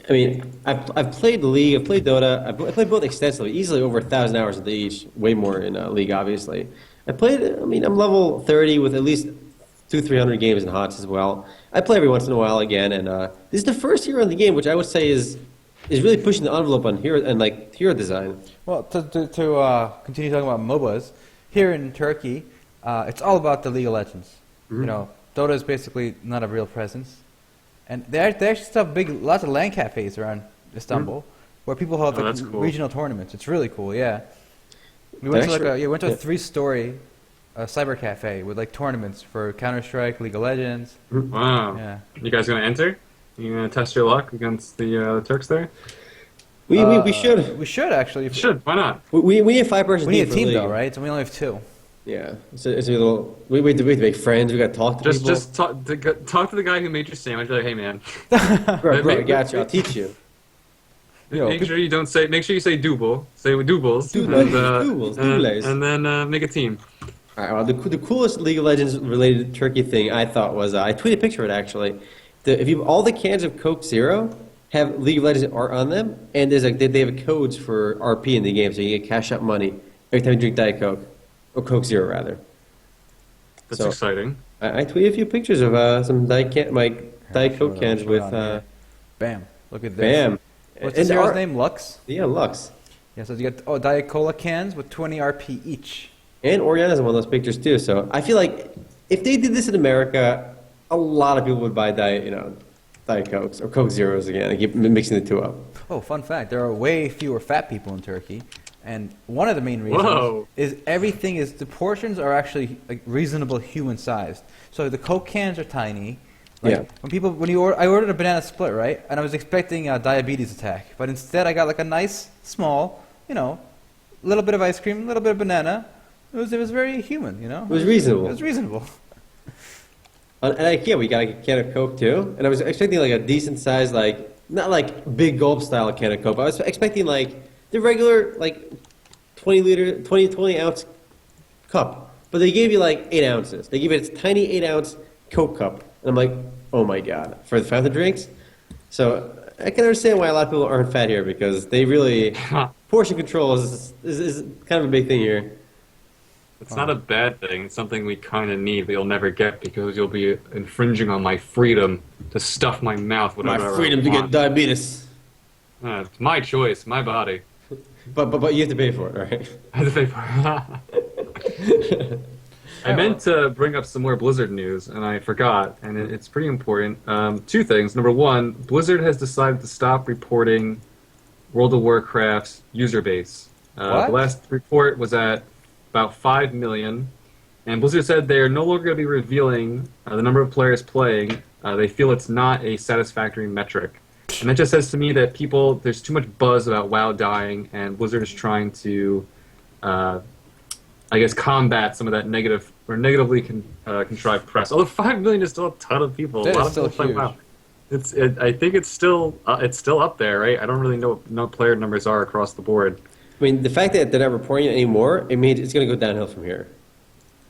I mean, I've played League, I've played Dota, I played both extensively, easily over 1,000 hours into each. Way more in League, obviously. I'm level 30 with at least 200-300 games in HOTS as well. I play every once in a while again, and this is the first hero in the game, which I would say is really pushing the envelope on hero and hero design. Well, to continue talking about MOBAs, here in Turkey, it's all about the League of Legends. Dota is basically not a real presence, and they actually still have lots of LAN cafes around Istanbul where people have Cool. regional tournaments. It's really cool. Yeah, we went to a 3-story cyber cafe with tournaments for Counter-Strike, League of Legends. Wow. Yeah. You guys gonna enter? You gonna test your luck against the Turks there? We should. We should actually. You should. Why not? We need a 5-person We need a for team League. though, right? So we only have 2. Yeah, it's a little. We have to make friends. We got to talk to people. Just talk to the guy who made your sandwich. Be like, hey man, bro, I got you. I'll teach you. make sure you don't say. Make sure you say double. Say doubles. Doubles. And then make a team. All right. Well, the coolest League of Legends related turkey thing I thought was I tweeted a picture of it actually. All the cans of Coke Zero have League of Legends art on them, and they have codes for RP in the game, so you get cash out money every time you drink Diet Coke or Coke Zero rather. That's exciting. I tweeted a few pictures of some Diet Coke cans with. Bam! Look at this. Bam! What's the zero's name? Lux. Yeah, Lux. Yeah, so you got Diet Cola cans with 20 RP each. And Oriana's in one of those pictures too. So I feel like if they did this in America, a lot of people would buy Diet Cokes or Coke Zeros again and keep mixing the two up. Oh, fun fact: there are way fewer fat people in Turkey, and one of the main reasons is the portions are actually like reasonable human sized. So the Coke cans are tiny. Like, I ordered a banana split, right, and I was expecting a diabetes attack, but instead I got like a nice small, little bit of ice cream, a little bit of banana. It was very human, It was reasonable. It was reasonable. At IKEA, we got like a can of Coke too, and I was expecting like a decent size, like not like big gulp style can of Coke, but I was expecting like the regular like 20 ounce cup, but they gave you like 8 ounces. They gave you a tiny 8-ounce Coke cup, and I'm like, oh my god, for the fountain drinks. So I can understand why a lot of people aren't fat here because they really portion control is kind of a big thing here. It's not a bad thing. It's something we kind of need, but you'll never get because you'll be infringing on my freedom to stuff my mouth. My freedom to get diabetes. It's my choice, my body. But you have to pay for it, right? I have to pay for it. I meant to bring up some more Blizzard news, and I forgot, and it's pretty important. 2 things. Number 1, Blizzard has decided to stop reporting World of Warcraft's user base. The last report was at about 5 million, and Blizzard said they are no longer going to be revealing the number of players playing. They feel it's not a satisfactory metric. And that just says to me that there's too much buzz about WoW dying, and Blizzard is trying to, combat some of that negatively contrivived press. Although 5 million is still a ton of people. A lot of people play WoW. I think it's still up there, right? I don't really know what player numbers are across the board. I mean, the fact that they're not reporting it anymore, it means it's going to go downhill from here.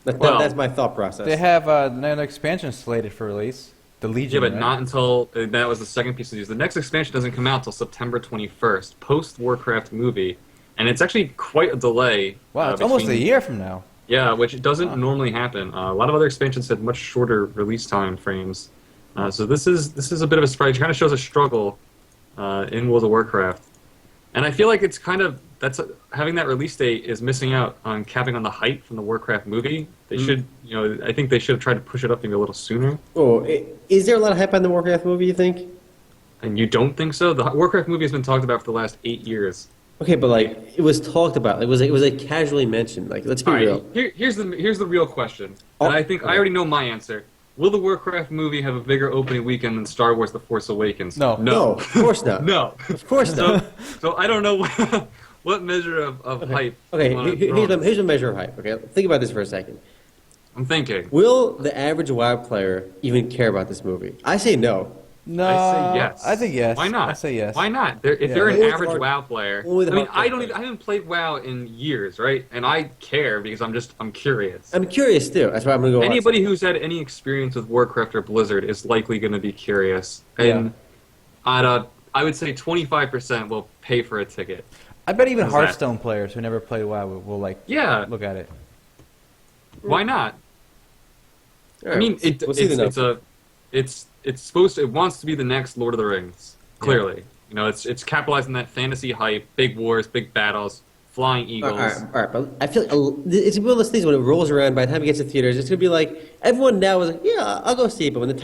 That's my thought process. They have another expansion slated for release. The Legion. Yeah, but not until that was the second piece of news. The next expansion doesn't come out until September 21st, post Warcraft movie, and it's actually quite a delay. Wow, it's almost a year from now. Yeah, which doesn't normally happen. A lot of other expansions had much shorter release time frames. So this is a bit of a surprise. It kind of shows a struggle in World of Warcraft. And I feel like it's kind of having that release date is missing out on capping on the hype from the Warcraft movie. They should, I think they should have tried to push it up maybe a little sooner. Oh, is there a lot of hype on the Warcraft movie? You think? And you don't think so? The Warcraft movie has been talked about for the last 8 years. Okay, but like it was talked about. It was casually mentioned. Like, let's be real. Here's the real question, and I think I already know my answer. Will the Warcraft movie have a bigger opening weekend than Star Wars: The Force Awakens? No, of course not. No, of course not. So I don't know what measure of hype. Okay, here's a measure of hype. Okay, think about this for a second. I'm thinking. Will the average WoW player even care about this movie? I say no. No, I say yes. I think yes. Why not? I say yes. Why not? If they're an average WoW player, I haven't played WoW in years, right? And I care because I'm curious. I'm curious too. That's why I'm gonna go. Anybody who's had any experience with Warcraft or Blizzard is likely going to be curious, and I would say 25% will pay for a ticket. I bet even Hearthstone players who never played WoW will look at it. Why not? Right, I mean, it wants to be the next Lord of the Rings. Clearly, it's capitalizing that fantasy hype, big wars, big battles, flying eagles. All right, but I feel like it's one of those things when it rolls around. By the time it gets to theaters, it's gonna be like everyone now is like, yeah, I'll go see it. But when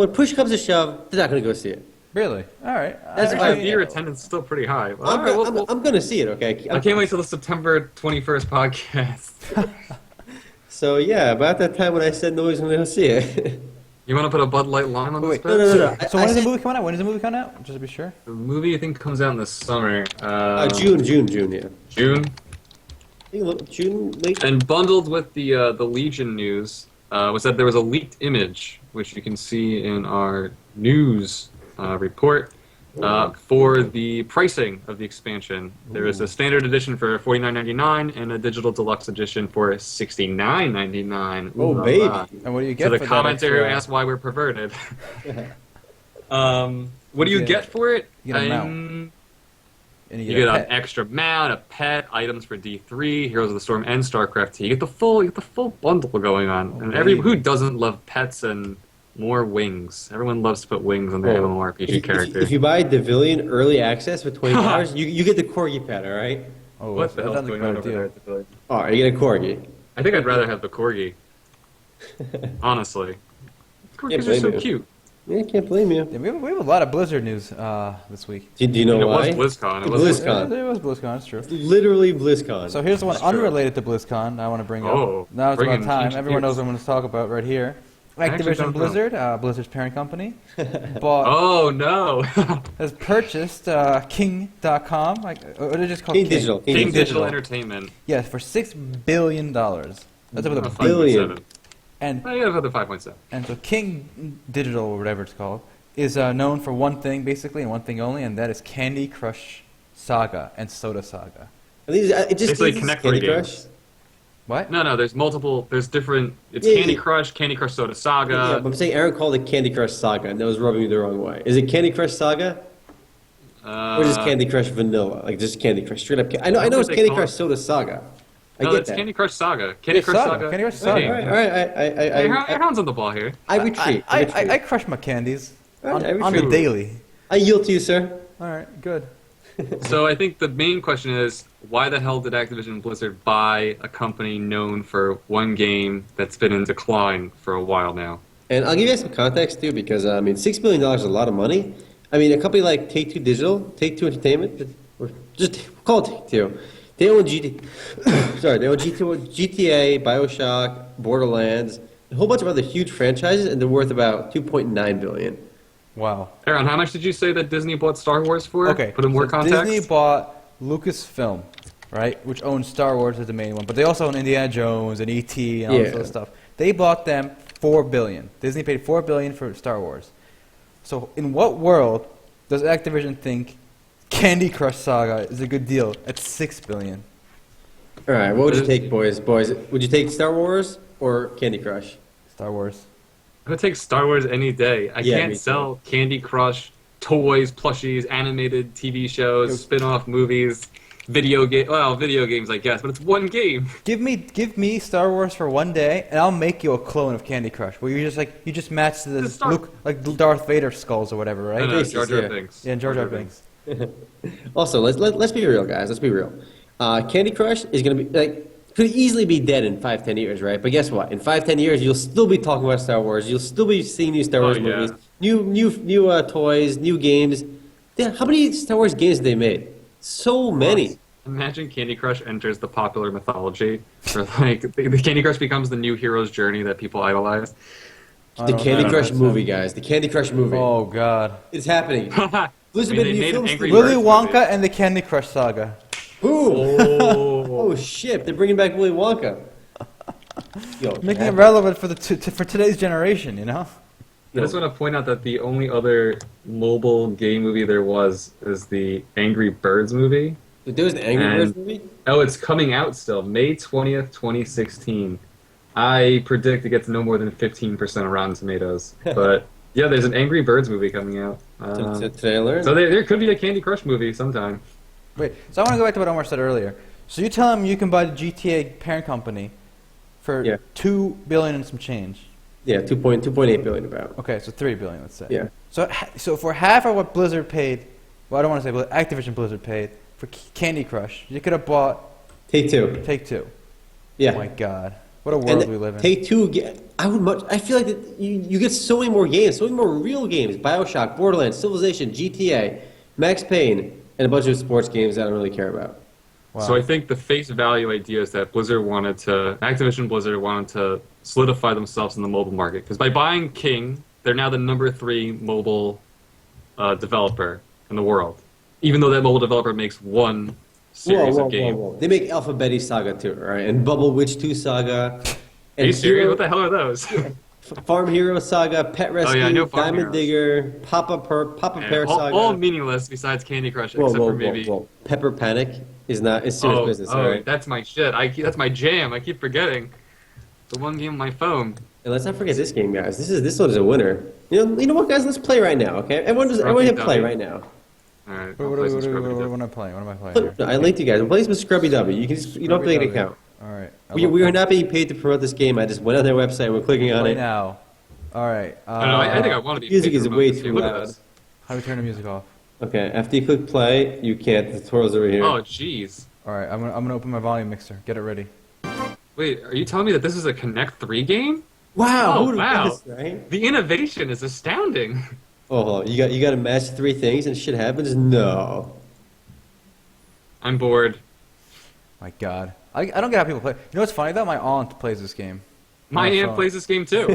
push comes to shove, they're not gonna go see it. Really? All right. That's why theater attendance is still pretty high. I'm gonna see it. Okay. I can't wait till the September 21st podcast. So yeah, about that time when I said nobody's gonna go see it. You want to put a Bud Light lime on this? No. So when is the movie coming out? When is the movie coming out? Just to be sure. The movie I think comes out in the summer. June, yeah. June. think June late. And bundled with the Legion news was that there was a leaked image, which you can see in our news report, for the pricing of the expansion. There is a standard edition for $49.99 and a digital deluxe edition for $69.99. Oh, baby. And what do you get So the for that commenter who extra- asked why we're perverted. What do you Yeah. get for it? You get a mount. And You get a an pet. extra mount, a pet, items for D3, Heroes of the Storm, and StarCraft 2. You get the full bundle going on. Oh, And baby. who doesn't love pets and more wings? Everyone loves to put wings on their MMORPG character. If you buy Devilian Early Access for $20, you get the Corgi pet, all right? Oh, What the that hell's sounds like going a on good over deal. there at the village? Oh, you get a Corgi. I think I'd rather have the Corgi. Honestly. Corgis are blame so you. cute. Yeah, I can't blame you. Yeah, we have a lot of Blizzard news this week. Do you know And it why? was BlizzCon. It was BlizzCon. Yeah, it was BlizzCon, it's true. Literally BlizzCon. So here's the one That's true. unrelated to BlizzCon I want to bring Oh, up. Now it's bring about in time. ancient Everyone knows news. what I'm going to talk about right here. actually Activision don't know. Blizzard, Blizzard's parent company, bought Oh, no. has purchased King.com. What did it just called? King Digital. King Digital Entertainment. Yes, for $6 billion. That's with a Uh, B. Billion. 5.7. And Oh, yeah, for the 5.7. and so King Digital, or whatever it's called, is known for one thing basically and one thing only, and that is Candy Crush Saga and Soda Saga. It just Basically, means Connect Candy Three Crush. games. What? No, there's different. It's Yeah, Candy yeah. Crush Soda Yeah, Saga. but I'm saying Aaron called it Candy Crush Saga, and that was rubbing me the wrong way. Is it Candy Crush Saga? Or just Candy Crush Vanilla? Like just Candy Crush, straight up. I know What it's did they Candy call Crush it? Soda Saga. I No, get it's that. Candy Crush Saga. Candy Yeah, Crush Saga. Saga. Candy Crush Hey, Saga. All right, all right. Hey, Aaron's on the ball here. I retreat. I crush my candies Alright, I on the retreat. daily. I yield to you, sir. All right, good. So I think the main question is, why the hell did Activision Blizzard buy a company known for one game that's been in decline for a while now? And I'll give you some context too, because I mean, $6 billion is a lot of money. I mean, a company like Take-Two Digital, Take-Two Entertainment, or just call it Take-Two. They own they own GTA, BioShock, Borderlands, a whole bunch of other huge franchises, and they're worth about $2.9 billion. Wow. Aaron, how much did you say that Disney bought Star Wars for? Okay. Put in more so context. Disney bought Lucasfilm, right, which owns Star Wars as the main one, but they also own Indiana Jones and E.T. and all this Yeah. other stuff. They bought them $4 billion. Disney paid $4 billion for Star Wars. So in what world does Activision think Candy Crush Saga is a good deal at $6 billion? All right, what would you take, boys? Boys, would you take Star Wars or Candy Crush? Star Wars. I would take Star Wars any day. I Yeah, me can't too. sell Candy Crush, toys, plushies, animated TV shows, spin-off movies, video games, I guess, but it's one game. Give me Star Wars for one day, and I'll make you a clone of Candy Crush, where you just match the Just start- Luke, like Darth Vader skulls or whatever, right? No, no, Faces, Jar Jar yeah. Binks. Yeah, Jar Jar Binks. Also, let's be real, guys. Let's be real. Candy Crush is gonna be like could easily be dead in 5-10 years, right? But guess what? In 5-10 years, you'll still be talking about Star Wars. You'll still be seeing new Star Wars yeah. movies, new toys, new games. Yeah, how many Star Wars games have they made? So many. Imagine Candy Crush enters the popular mythology, or like the Candy Crush becomes the new hero's journey that people idolize. The Candy Crush movie, guys. The Candy Crush movie. Oh God. It's happening. Blizzard I made mean, a they new made film an Angry studio. Willy Birds Wonka movie. and the Candy Crush Saga. Ooh. Oh, Oh shit! They're bringing back Willy Wonka. Yo, Making it man. relevant for for today's generation, you know? I just want to point out that the only other mobile game movie there was is the Angry Birds movie. There was the Angry And- Birds movie. Oh, it's coming out still, May 20th, 2016. I predict it gets no more than 15% of Rotten Tomatoes. But yeah, there's an Angry Birds movie coming out. Today I learned. So there could be a Candy Crush movie sometime. Wait, so I want to go back to what Omar said earlier. So you tell him you can buy the GTA parent company for Yeah. $2 billion and some change. Yeah, 2.8 billion about. Okay, so $3 billion, let's say. Yeah. So for half of what Blizzard paid, well, I don't want to say, but Activision Blizzard paid for Candy Crush, you could have bought Take-Two. Take-Two. Yeah. Oh my God, what a world we live in. Take-Two. I feel like that you get so many more games, so many more real games. BioShock, Borderlands, Civilization, GTA, Max Payne, and a bunch of sports games that I don't really care about. Wow. So I think the face value idea is that Activision Blizzard wanted to solidify themselves in the mobile market. Because by buying King, they're now the number 3 mobile developer in the world. Even though that mobile developer makes one series of games. Whoa. They make Alphabeti Saga too, right? And Bubble Witch 2 Saga. Are you serious? What the hell are those? Farm Hero Saga, Pet Rescue, I know Farm Diamond Heroes. Digger, Papa Pear Saga. all meaningless besides Candy Crush, except for maybe. Pepper Panic is serious business, right? That's my shit. That's my jam. I keep forgetting. The one game on my phone. And let's not forget this game, guys. This one is a winner. You know what, guys? Let's play right now, okay? Everyone can play right now. All right. What am I playing? What am I playing here? I linked you guys. I'm playing some Scrubby Dubby. You don't have to make an account. All right. We are not being paid to promote this game. I just went on their website. We're clicking on Play it. now. All right. I think I want to be. Music paid is for way this too game. Look at loud. this. How do we turn the music off? Okay, after you click play, you can't. The tutorial's over here. Oh, jeez. All right. I'm gonna open my volume mixer. Get it ready. Wait, are you telling me that this is a Connect 3 game? Wow! Oh, who would've wow. guessed, right? The innovation is astounding. Oh, hold on. You got to match 3 things and shit happens? No. I'm bored. My God. I don't get how people play. You know what's funny though? My aunt plays this game. My On her aunt phone. plays this game too.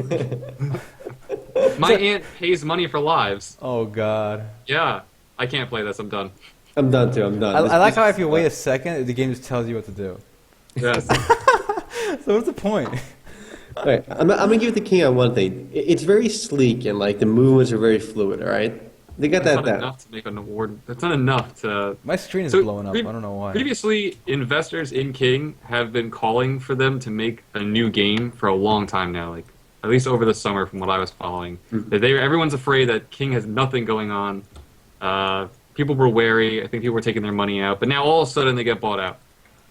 My aunt pays money for lives. Oh God. Yeah, I can't play this. I'm done. I'm done too. I'm done. I like how if you wait a second, the game just tells you what to do. Yes. So what's the point? Alright, I'm gonna give it the king on one thing. It's very sleek and like the movements are very fluid. All right, they got That's that not down. enough to make an award. That's not enough to. My screen is So, blowing up. I don't know why. Previously, investors in King have been calling for them to make a new game for a long time now, like at least over the summer, from what I was following. Everyone's afraid that King has nothing going on. People were wary. I think people were taking their money out, but now all of a sudden they get bought out.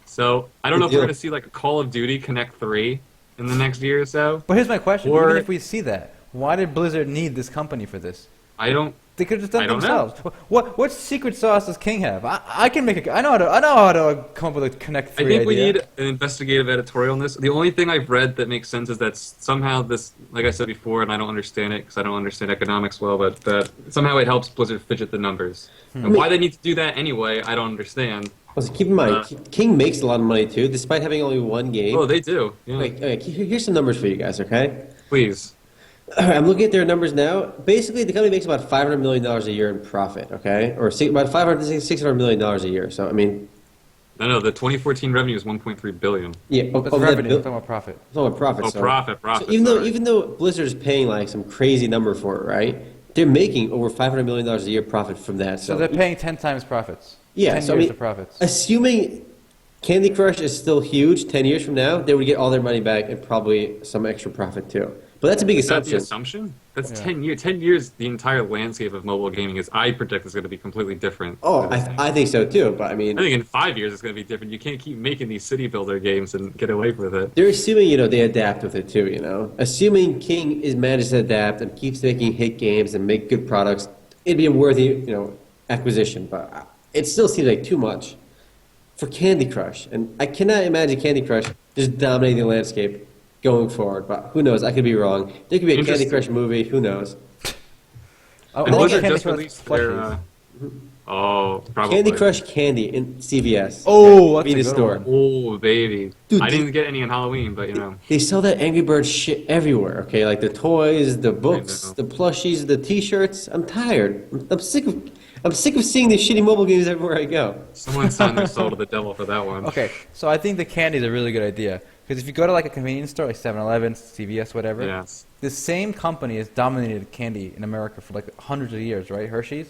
So I don't know if we're going to see like a Call of Duty Connect 3 in the next year or so. But here's my question: Or- even if we see that, why did Blizzard need this company for this? I don't. They could have just done I it don't know. themselves. What secret sauce does King have? I can make I know how to come up with a Connect 3 I think we idea. need an investigative editorial on this. The only thing I've read that makes sense is that somehow this, like I said before, and I don't understand it because I don't understand economics well, but that somehow it helps Blizzard fidget the numbers. And why they need to do that anyway, I don't understand. Also, keep in mind, King makes a lot of money too, despite having only one game. Oh, they do. Yeah. Okay, here's some numbers for you guys, okay? Please. All right, I'm looking at their numbers now. Basically, the company makes about $500 million a year in profit, okay? Or about $600 million a year. So, I mean... No, the 2014 revenue is 1.3 billion. Yeah, That's revenue. I'm talking about profit. It's all about profit. Oh, so. profit. So even though Blizzard is paying like some crazy number for it, right? They're making over $500 million a year profit from that. So they're paying 10 times profits. Yeah, 10 so I years mean, of profits. assuming Candy Crush is still huge 10 years from now, they would get all their money back and probably some extra profit too. But that's a big Is that the assumption. assumption? That's Yeah. 10 years. 10 years, the entire landscape of mobile gaming is, I predict, is going to be completely different. Oh, I think so too. But I mean, I think in 5 years it's going to be different. You can't keep making these city builder games and get away with it. they're assuming they adapt with it too. Assuming King is managed to adapt and keeps making hit games and make good products, it'd be a worthy acquisition. But it still seems like too much for Candy Crush, and I cannot imagine Candy Crush just dominating the landscape going forward. But who knows? I could be wrong. There could be a Candy Interesting. Crush movie. Who knows? Oh, And I like Blizzard Candy just Crush released plushies. their... oh, probably. Candy Crush candy in CVS. Oh, that's a Convenience good store. one. Oh, baby. Dude, I didn't get any on Halloween, but They sell that Angry Birds shit everywhere. Okay, like the toys, the books, know. the plushies, the T-shirts. I'm tired. I'm sick of seeing these shitty mobile games everywhere I go. someone signed their soul to the devil for that one. Okay, so I think the candy is a really good idea. Because if you go to like a convenience store, like 7-Eleven, CVS, whatever, Yes. this same company has dominated candy in America for like hundreds of years, right? Hershey's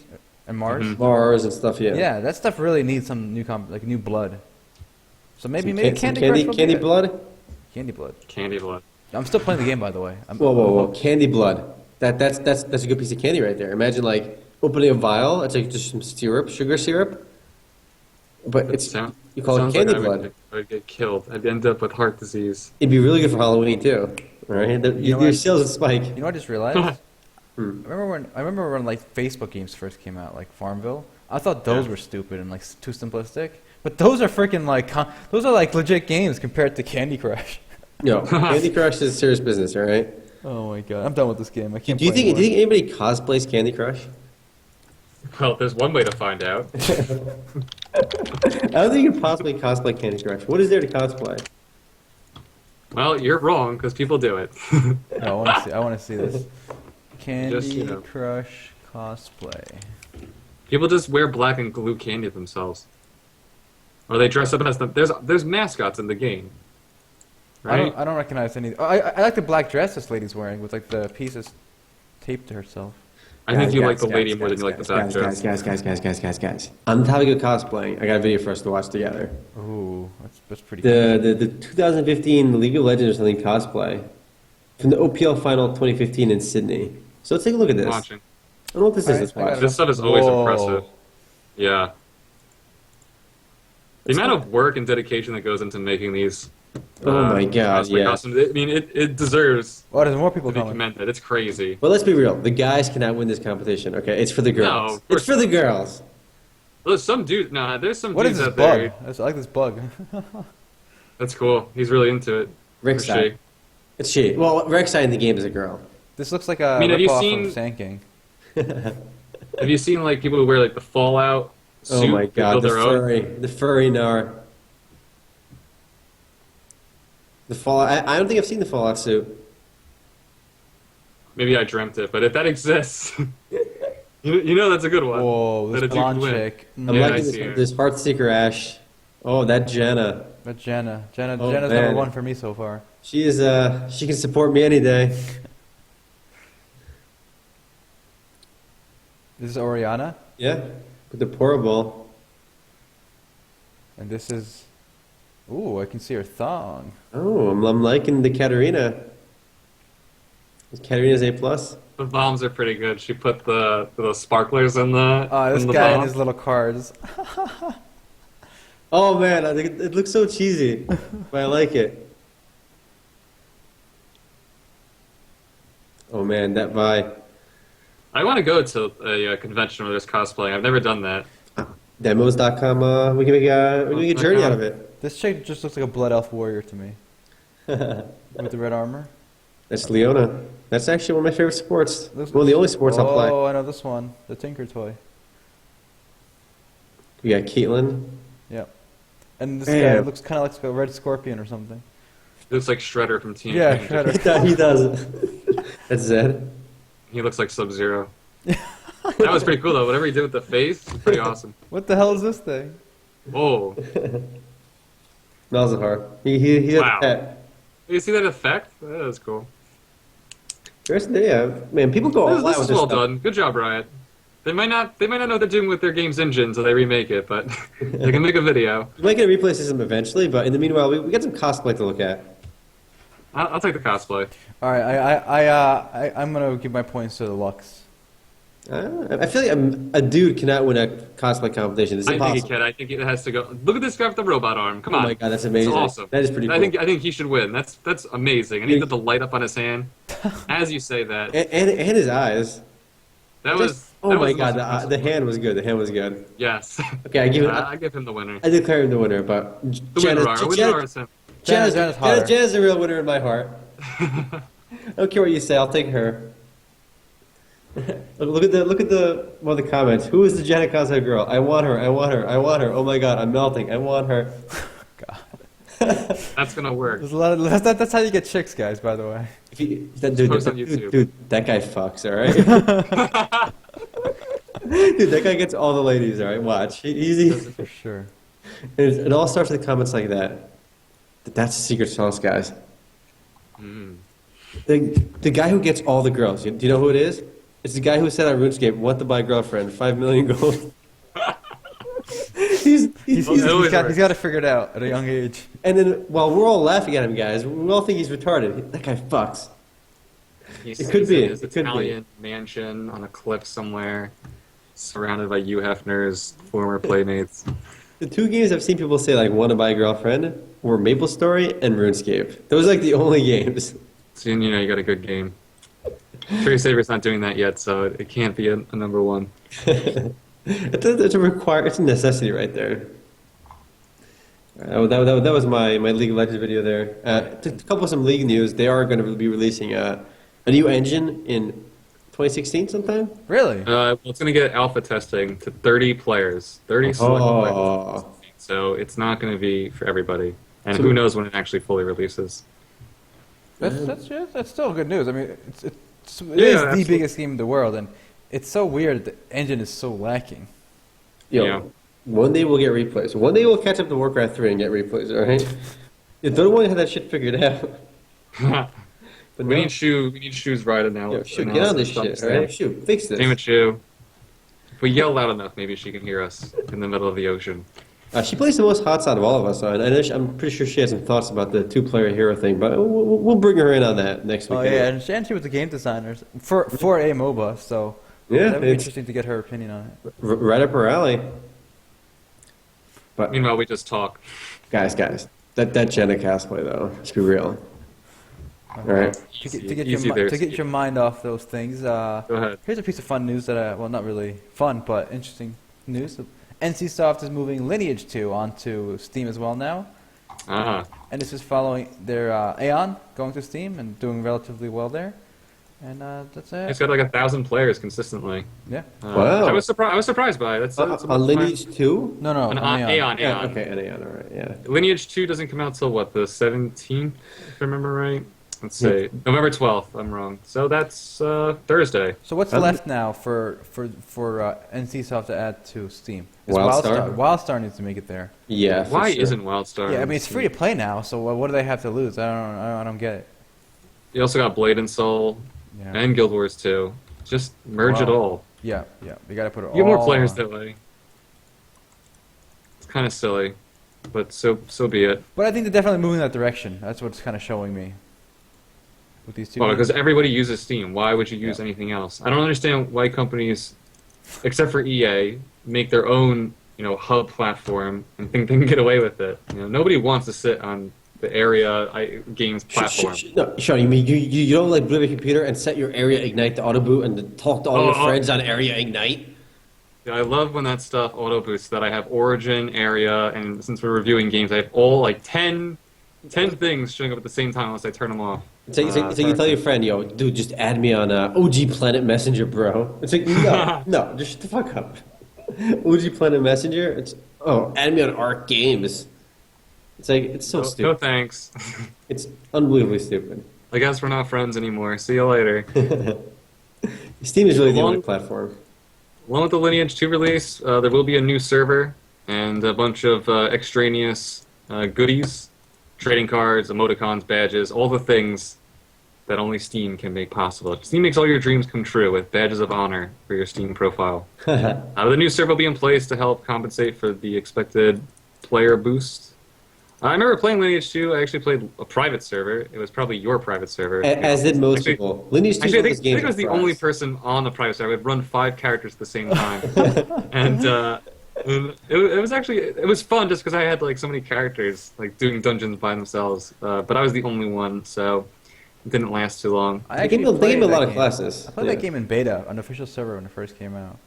and Mars. Mhm. Bars and stuff. Yeah. Yeah, that stuff really needs some new blood. So maybe Some maybe some Candy Crush will be candy it. blood. Candy blood. Candy blood. I'm still playing the game, by the way. Whoa! Candy blood. That's a good piece of candy right there. Imagine like opening a vial. It's like just some syrup, sugar syrup. But you call it sounds candy like blood. I would get killed. I'd end up with heart disease. It'd be really good for Halloween too. All right, your what? sales would spike. You know what I just realized? Hmm. I remember when like Facebook games first came out, like Farmville. I thought those Yeah. were stupid and like too simplistic. But those are freaking like those are like legit games compared to Candy Crush. Candy Crush is serious business. All right. Oh my god, I'm done with this game. I can't. Do you play think anymore. anybody cosplays Candy Crush? Well, there's one way to find out. I don't think you can possibly cosplay Candy Crush. What is there to cosplay? Well, you're wrong because people do it. No, I want to see this. Candy Just, you know. Crush cosplay. People just wear black and glue candy at themselves. Or they dress up as them. There's mascots in the game, right? I don't recognize any. Oh, I like the black dress this lady's wearing with like the pieces taped to herself. I think you like the lady more than you like the black dress. Guys. On the topic of cosplaying, I got a video for us to watch together. Ooh, that's pretty cool. The 2015 League of Legends or something cosplay from the OPL Final 2015 in Sydney. So let's take a look at this. Watching. I don't know what this is. Let's I got watch. it. This stuff is always Whoa. impressive. Yeah. The amount of work and dedication that goes into making these. Oh my God, cosplay yeah. costumes, I mean, it deserves Oh, there's more people to be coming. commended. It's crazy. But let's be real. The guys cannot win this competition. Okay, it's for the girls. No, of course it's for the girls. There's some dude. Nah, there's some What is dudes this out there. bug? I like this bug. That's cool. He's really into it. Or she. Rek'Sai. It's she. Well, Rek'Sai in the game is a girl. This looks like a mean, have you ripoff seen- from Sand King. Have you seen like people who wear like the Fallout suit? Oh my They God, build the their own? furry Nar. The Fallout. I don't think I've seen the Fallout suit. Maybe I dreamt it, but if that exists, you know that's a good one. Whoa, That this a dude blonde win. chick. I'm Yeah, I liking see her. this Heartseeker Ash. Oh, that Jenna. But Jenna. Jenna's Oh, number man. one for me so far. She is. She can support me any day. This is Oriana, Yeah, with the portable. and this is. Ooh, I can see her thong. Oh, I'm liking the Katarina. Is Katarina's A plus? The bombs are pretty good. She put the sparklers in the. This in the guy and bomb. his little cards. Oh man, I think it looks so cheesy, but I like it. Oh man, that Vi. I want to go to a convention where there's cosplaying. I've never done that. MMOs.com. We can make a journey out of it. This chick just looks like a blood elf warrior to me. With the red armor. That's Leona. That's actually one of my favorite sports. Looks- One of the only sports I'll play. Oh, I know this one. The Tinker toy. We got Caitlyn. Yep. And this Damn. guy looks kind of like a red scorpion or something. He looks like Shredder from Team. Yeah, Ninja. Shredder. He does. That's Zed. He looks like Sub-Zero. That was pretty cool though. Whatever he did with the face, pretty awesome. What the hell is this thing? Oh, Malzahar. He had Wow. a pet. you see that effect? That was cool. Yeah, man, people go all This, out this with is this well stuff. done. Good job, Riot. They might not know what they're doing with their game's engine until they remake it, but they can make a video. We're making a replay system eventually, but in the meanwhile, we got some cosplay to look at. I'll take the cosplay. All right, I'm gonna give my points to the Lux. I feel like a dude cannot win a cosplay competition. It's I think impossible. he can. I think it has to go. Look at this guy with the robot arm. Come Oh on. my God, that's amazing. That's awesome. That is pretty cool. I think he should win. That's amazing. And he did the light up on his hand. As you say that, and his eyes. that was. Oh that my was God, most impressive. the hand was good. The hand was good. Yes. Okay, I give it. I give him the winner. I declare him the winner, but The winner are. Is him. Jenna's hotter. Jenna's the real winner in my heart. I don't care what you say. I'll take her. Look at one of the comments. Who is the Jenna cosplay girl? I want her. I want her. I want her. Oh my God, I'm melting. I want her. That's gonna work. There's a lot of, that's how you get chicks, guys. By the way. Post on YouTube. Dude, that guy fucks. All right. Dude, that guy gets all the ladies. All right, watch. Easy. For sure. It all starts with comments like that. That's the secret sauce, guys. Mm. The guy who gets all the girls. Do you know who it is? It's the guy who said on RuneScape, "Want to buy girlfriend, 5 million gold." he's He's always got works. to figure it out at a young age. and then while we're all laughing at him, guys, we all think he's retarded. That guy fucks. He's, It could he's be. in his It could be. Italian mansion on a cliff somewhere, surrounded by Hugh Hefner's former playmates. The two games I've seen people say like "Want to buy a girlfriend" were MapleStory and RuneScape. Those are like the only games. So you know you got a good game. Tree Saber's not doing that yet, so it can't be a number one. It's a necessity right there. That was my League of Legends video there. A couple of some League news. They are going to be releasing a new engine in 2016 sometime. Really? Well, it's going to get alpha testing to 30 players, 30 select players. Oh, So it's not going to be for everybody, and So- who knows when it actually fully releases. That's still good news. I mean, it is absolutely. the biggest game in the world, and it's so weird. The engine is so lacking. yo, Yeah. One day we'll get replays. One day we'll catch up to Warcraft 3 and get replays, alright? You don't want to have that shit figured out. But we no. need shoes right now. Yo, shoot, get on this shit, alright? Shoot, fix this. Damn it, Shu. If we yell loud enough, maybe she can hear us in the middle of the ocean. She plays the most hots out of all of us, so I'm pretty sure she has some thoughts about the two-player hero thing, but we'll bring her in on that next week. Oh yeah, and she was the game designer for a MOBA, so Yeah, that would be it's interesting to get her opinion on it. right up her alley. But Meanwhile, we just talk. guys, that Jenna cosplay though, let's be real. All right. To Easy there, get Steve. your mind off those things. Go ahead. Here's a piece of fun news that well, not really fun, but interesting news. NCSoft is moving Lineage 2 onto Steam as well now, Ah, and this is following their Aeon going to Steam and doing relatively well there. And that's it. it's got like 1,000 players consistently. Yeah. Wow. I was surprised by it. That's On Lineage 2? No, An on Aeon. Aeon. Yeah, okay, and Aeon, all right, yeah. Lineage 2 doesn't come out till what, the 17th, if I remember right? Let's see. November 12th, I'm wrong. So that's Thursday. So what's left now for NCSoft to add to Steam? It's WildStar? WildStar needs to make it there. Yeah. for Why sure. isn't WildStar? Yeah, I on mean it's Steam? free to play now, so what do they have to lose? I don't get it. You also got Blade and Soul Yeah. and Guild Wars 2. Just merge it Wow. all. Yeah, you got to put it all. You get more players on. that way. It's kind of silly, but so be it. But I think they're definitely moving in that direction. That's what's kind of showing me with these two. Well, games. because everybody uses Steam. Why would you use Yeah. anything else? I don't understand why companies, except for EA, make their own, hub platform and think they can get away with it. Nobody wants to sit on the area games platform. No, Sean, you mean you don't like boot up your computer and set your Area Ignite to auto boot and talk to all your friends on Area Ignite? Yeah, I love when that stuff auto boosts. That I have Origin, Area, and since we're reviewing games, I have all like 10 things showing up at the same time unless I turn them off. It's like you tell your friend, yo, dude, just add me on OG Planet Messenger, bro. It's like, no, just shut the fuck up. OG Planet Messenger? Add me on Arc Games. It's like, it's so No stupid. thanks. It's unbelievably stupid. I guess we're not friends anymore. See you later. Steam is really the only platform. Along with the Lineage 2 release, there will be a new server and a bunch of extraneous goodies, trading cards, emoticons, badges, all the things that only Steam can make possible. Steam makes all your dreams come true with badges of honor for your Steam profile. The new server will be in place to help compensate for the expected player boost. I remember playing Lineage 2. I actually played a private server. It was probably your private server. As did most people. Lineage 2 Actually, I is think I was the only person on the private server. I would run 5 characters at the same time, and it was actually it was fun just because I had like so many characters like doing dungeons by themselves. But I was the only one, so it didn't last too long. I They gave actually me a played lot that of game. classes. I played that game in beta on the official server when it first came out.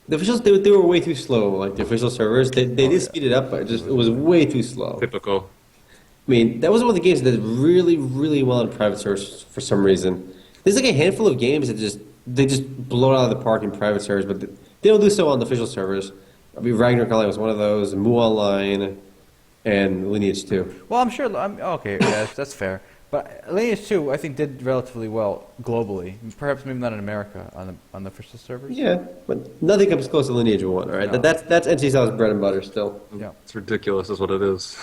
The officials, they were way too slow. Like the official servers, they did speed it up, but it was way too slow. Typical. I mean, that was one of the games that did really, really well in private servers for some reason. There's like a handful of games that they just blow it out of the park in private servers, but they don't do so on the official servers. I mean, Ragnarok Online was one of those, Mu Online, and Lineage 2. Well, I'm sure. Okay, yeah, that's fair. But Lineage 2, I think, did relatively well globally. Perhaps maybe not in America on the official servers. Yeah, but nothing comes close to Lineage 1, all right? No. That's NCSoft's bread and butter still. Yeah. It's ridiculous, is what it is.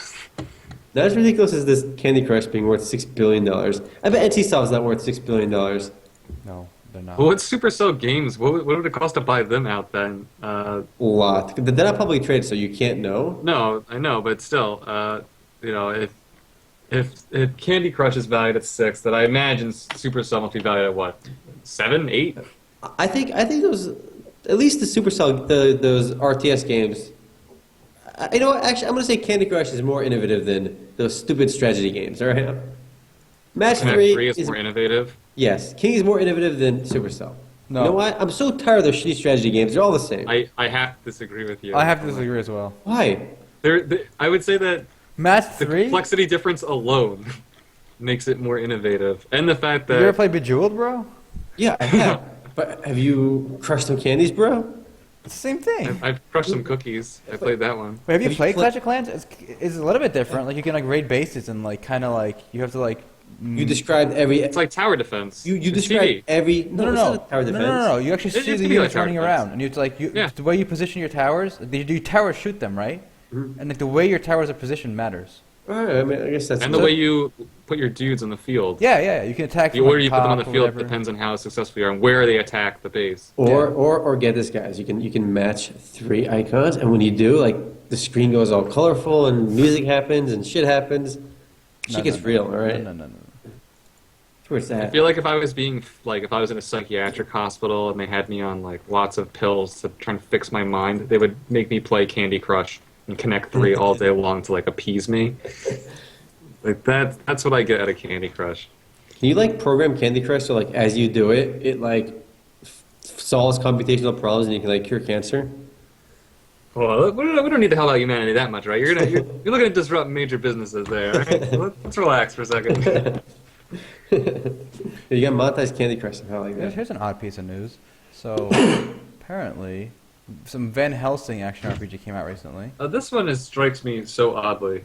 Not as ridiculous as this Candy Crush being worth $6 billion. I bet NCSoft's not worth $6 billion. No, they're not. Well, what's Supercell Games? What would it cost to buy them out then? A lot. They're not publicly traded, so you can't know. No, I know, but still, if Candy Crush is valued at 6, then I imagine Supercell must be valued at what, 7, 8? I think those, at least the Supercell, those RTS games. You know what? Actually, I'm going to say Candy Crush is more innovative than those stupid strategy games. All right. Match Connect 3 3 is more innovative. Yes, King is more innovative than Supercell. No. You know what? I'm so tired of those shitty strategy games. They're all the same. I have to disagree with you. I have to disagree as well. Why? I would say that Match the 3? complexity difference alone makes it more innovative, and the fact You ever that played Bejeweled, bro? Yeah, I have. But have you crushed some candies, bro? It's the same thing. I've crushed some cookies. I played that one. Wait, have you Have you played played- Clash of Clans? It's a little bit different. Like you can like raid bases and like kind of like you have to like You described every. It's like tower defense. You It's described TV. every. No, no, it's no. not a tower No, defense. no, no, no. You actually It see used the to be like units tower running defense. around, and it's like Yeah. the way you position your towers. Do towers shoot them, right? Mm-hmm. And like the way your towers are positioned matters. All right, I mean, I guess that's. And the way you put your dudes on the field. Yeah, yeah. You can attack. The from, order like, you put them on the top or field whatever. depends on how successful you are and where they attack the base. Or get this, guys. You can match 3 icons, and when you do, like the screen goes all colorful, and music happens, and shit happens. Shit gets real, all right. No, no, no. That's where it's I at. feel like if I was in a psychiatric hospital and they had me on like lots of pills to try and fix my mind, they would make me play Candy Crush and Connect 3 all day long to like appease me. Like that's what I get out of Candy Crush. Can you like program Candy Crush so like as you do it, it like solves computational problems and you can like cure cancer? Well, we don't need to help out humanity that much, right? You're looking to disrupt major businesses there. All right? Let's relax for a second. You got monetized Candy Crush somehow like that. Here's an odd piece of news. So apparently, some Van Helsing action RPG came out recently. This one strikes me so oddly,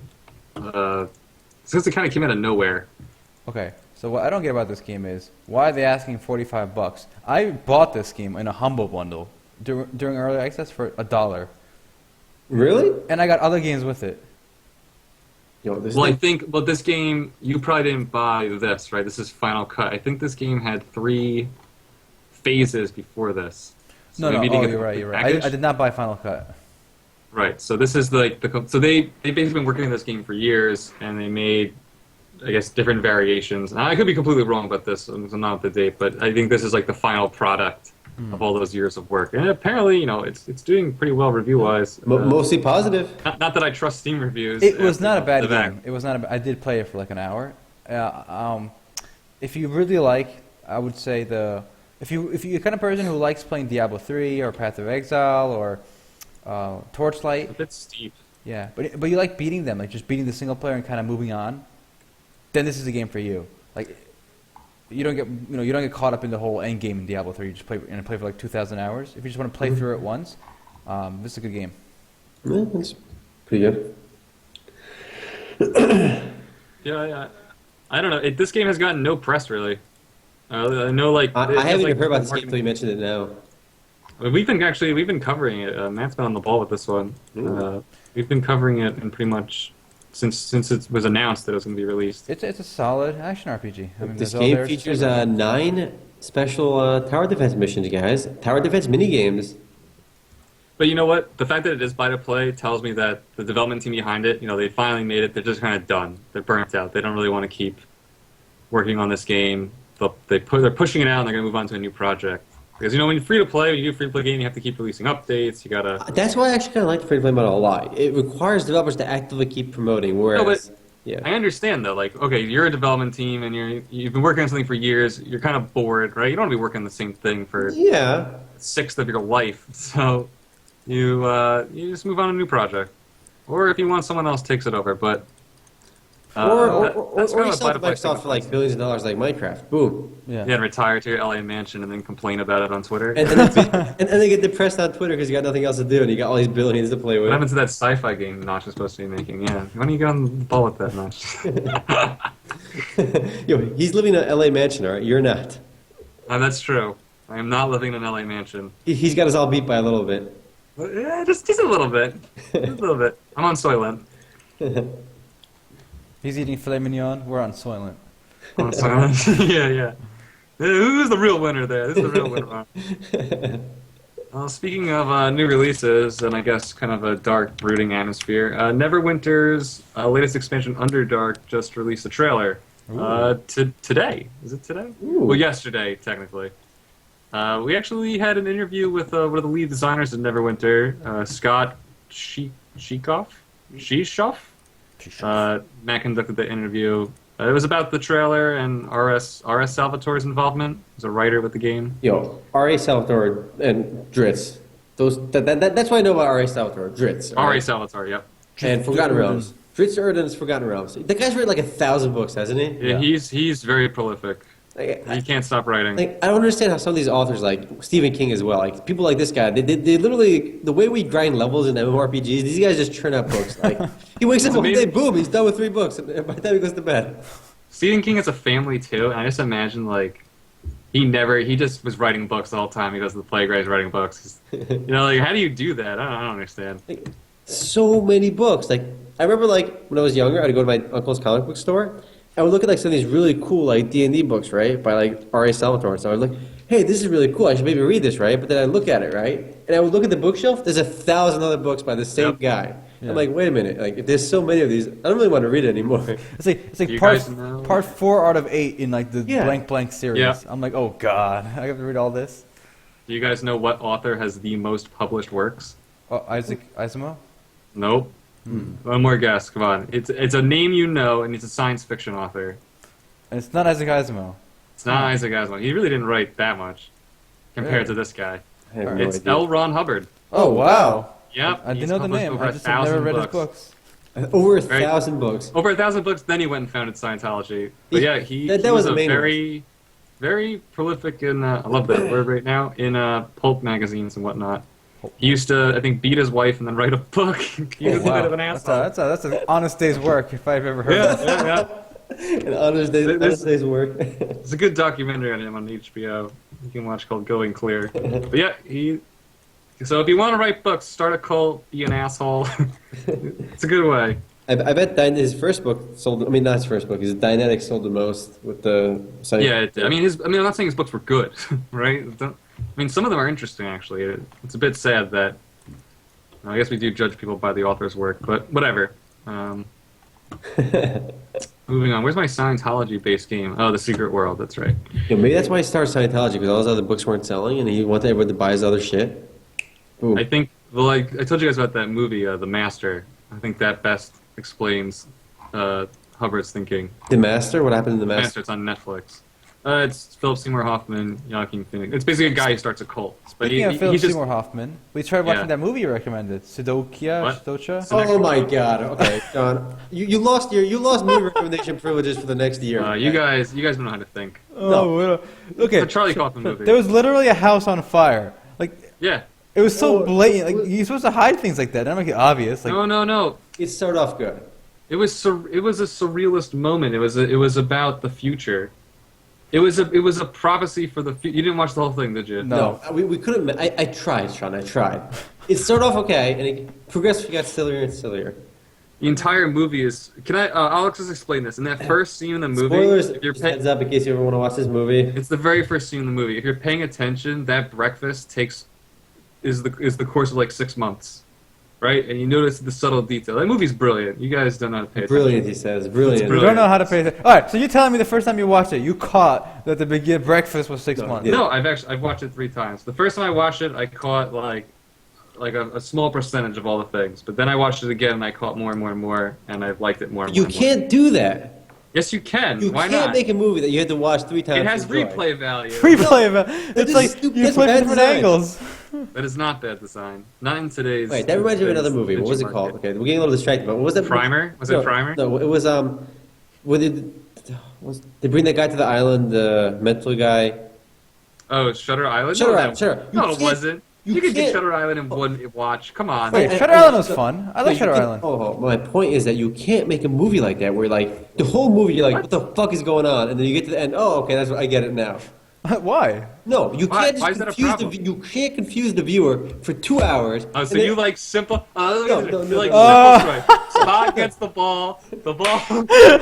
since it kind of came out of nowhere. Okay, so what I don't get about this game is why are they asking $45? I bought this game in a humble bundle during early access for $1, Really? and I got other games with it. Yo, this Well, I thing- think, this game, you probably didn't buy this, right? This is Final Cut. I think this game had 3 phases before this. So No, maybe no, they oh, get you're the right, you're right. package. I did not buy Final Cut. Right. So this is like so they've basically been working on this game for years, and they made, I guess, different variations. And I could be completely wrong about this. I'm not up to date, but I think this is like the final product of all those years of work. And apparently, it's doing pretty well review-wise. mostly positive. Not that I trust Steam reviews. It was not a after bad the fact. game. It was not. I did play it for like an hour. If you really like, I would say if you're the kind of person who likes playing Diablo 3 or Path of Exile or Torchlight, A bit steep. yeah, but you like beating them, like just beating the single player and kind of moving on, then this is a game for you. Like you don't get caught up in the whole end game in Diablo 3. You just play for like 2,000 hours. If you just want to play through it once, this is a good game. Yeah, that's pretty good. Yeah. I don't know. This game has gotten no press really. I know, like I it has, haven't like, even heard about this game marketing- until you mentioned it now. I mean, we've been covering it. Matt's been on the ball with this one. We've been covering it in pretty much since it was announced that it was going to be released. It's a solid action RPG. I mean, This that's all game there is to features say. 9 special tower defense missions, guys. Tower defense mini games. But you know what? The fact that it is buy to play tells me that the development team behind it, they finally made it. They're just kind of done. They're burnt out. They don't really want to keep working on this game. They're pushing it out and they're going to move on to a new project. Because when you're free to play, when you do a free to play game, you have to keep releasing updates. You gotta. That's why I actually kind of like the free to play model a lot. It requires developers to actively keep promoting. Whereas, No, but yeah, I understand though. Like, okay, you're a development team and you've been working on something for years. You're kind of bored, right? You don't want to be working on the same thing for yeah. 1/6 of your life. So you just move on to a new project, or if you want, someone else takes it over. But Or that's kind you of a sell to buy-to-play Microsoft thing. for like billions of dollars, like Minecraft. Boom, Yeah. Yeah, and retire to your LA mansion and then complain about it on Twitter. and then they get depressed on Twitter because you got nothing else to do and you got all these billions to play What with. happened to that sci-fi game Notch is supposed to be making? Yeah, why don't you get on the ball with that, Notch? Yo, he's living in an LA mansion, all right? You're not. That's true. I am not living in an LA mansion. He's got us all beat by a little bit. But, yeah, just a little bit. Just a little bit. I'm on Soylent. He's eating filet mignon. We're on Soylent. I'm on Soylent. yeah. Who's the real winner there? This is the real winner. Speaking of new releases, and I guess kind of a dark, brooding atmosphere, Neverwinter's latest expansion, Underdark, just released a trailer. Today. Is it today? Ooh. Well, yesterday, technically. We actually had an interview with one of the lead designers of Neverwinter, Scott Sheekoff? Matt conducted the interview. It was about the trailer and RS Salvatore's involvement as a writer with the game. Yo, R.A. Salvatore and Dritz. That's what I know about R.A. Salvatore. Dritz. all R.A. right? Salvatore, yep. And Forgotten Realms. Dritz Erden's Forgotten Realms. The guy's written like 1,000 books, hasn't he? Yeah, he's very prolific. Like, He can't stop writing. I don't understand how some of these authors, like Stephen King as well, like people like this guy, they literally, the way we grind levels in MMORPGs, these guys just churn out books. Like he wakes up one day, boom, he's done with 3 books, and by the time he goes to bed. Stephen King has a family too, and I just imagine like he just was writing books the whole time. He goes to the playground, he's writing books. Like how do you do that? I don't understand. Like, so many books. Like I remember, like when I was younger, I'd go to my uncle's comic book store. I would look at like some of these really cool like D&D books, right, by like R.A. Salvatore. So I was like, hey, this is really cool. I should maybe read this, right? But then I look at it, right, and I would look at the bookshelf. There's 1,000 other books by the same guy. Yeah. I'm like, wait a minute. Like if there's so many of these, I don't really want to read it anymore. It's like You part guys know? part 4 out of 8 in like the Yeah. blank series. Yeah. I'm like, oh god, I have to read all this. Do you guys know what author has the most published works? Oh, Isaac Asimov. Nope. One more guess. Come on. It's a name you know, and it's a science fiction author. And it's not Isaac Asimov. It's not Isaac Asimov. He really didn't write that much compared Really? to this guy. I have no It's idea. L. Ron Hubbard. Oh wow. Yep. I didn't he's know the published name. over I just have 1,000 never read his books. Over 1,000 books. Over 1,000 books. Then he went and founded Scientology. But yeah, he That was was the a main very, very prolific in. I love that word right now in pulp magazines and whatnot. He used to, I think, beat his wife and then write a book. He was a bit of an asshole. That's an honest day's work if I've ever heard Yeah, of it. yeah, yeah. And honest day's work. It's a good documentary on him on HBO. You can watch called Going Clear. But yeah, So if you want to write books, start a cult, be an asshole. It's a good way. I bet his first book sold. I mean, not his first book. His Dianetics sold the most with the. Yeah, I mean, I'm not saying his books were good, right? I mean, some of them are interesting actually. It's a bit sad that. I guess we do judge people by the author's work, but whatever. Moving on. Where's my Scientology-based game? Oh, The Secret World. That's right. Yeah, maybe that's why he started Scientology, because all his other books weren't selling, and he wanted everyone to buy his other shit. Ooh. I think. Well, like I told you guys about that movie, The Master. I think that best explains Hubbard's thinking. The Master? What happened in The The Master? Master. It's on Netflix. It's Philip Seymour Hoffman, Joaquin Phoenix. It's basically a guy who starts a cult. But Speaking of he Philip just, Seymour Hoffman, we tried watching Yeah. that movie you recommended, Sudokia, What? Sudocha. Oh my God! Okay, John, you lost movie recommendation privileges for the next year. you guys don't know how to think. Oh, well, okay. It's a Charlie Kaufman movie. There was literally a house on fire. Like Yeah. it was so Oh, blatant. Like you're supposed to hide things like that. That make it obvious. Like No. It started off good. It was a surrealist moment. It was about the future. It was a prophecy for the future. You didn't watch the whole thing, did you? No. We couldn't. I tried, Sean. I tried. It started off okay, and it progressively got sillier and sillier. The entire movie is. Can I? I'll just explain this. In that first scene in the movie, Spoilers. if you're Just heads up in case you ever want to watch this movie. it's the very first scene in the movie. If you're paying attention, that breakfast is the course of like 6 months, right? And you notice the subtle detail. That movie's brilliant. You guys don't know how to pay attention. Brilliant, he says. Brilliant. you brilliant. don't know how to pay attention. All right, so you're telling me the first time you watched it, you caught that the beginning breakfast was 6 No, months. yeah. No, I've watched it 3 times. The first time I watched it, I caught like a small percentage of all the things. But then I watched it again, and I caught more and more and more, and I've liked it more and You more. and more. can't do that. Yes, you can. You Why can't not? make a movie that you had to watch 3 times. It has to enjoy. replay value. Replay of it. It's is like stupid. you That's flip bad different design. angles. That is not bad design. Not in today's. Wait, that reminds me of another today's movie. What was it market. called? Okay, we're getting a little distracted. But what was that? Primer? Was No, it Primer? No, it was they bring that guy to the island, the mental guy. Oh, Shutter Island. Shutter No, Island, Shutter. You No, it can't- wasn't. you You could get can't- Shutter Island in one watch. Come on. Wait, I- Shutter I- Island was so- fun. I No, like you Shutter can't- Island. Oh, my point is that you can't make a movie like that where like the whole movie you're like, what the fuck is going on? And then you get to the end. Oh, okay, that's what I get it now. Why? No, you Why? can't Why just is that a confuse problem? you can't confuse the viewer for 2 hours. Oh, so and then- you like simple? No, You like no. simple strike. Spot gets the ball. The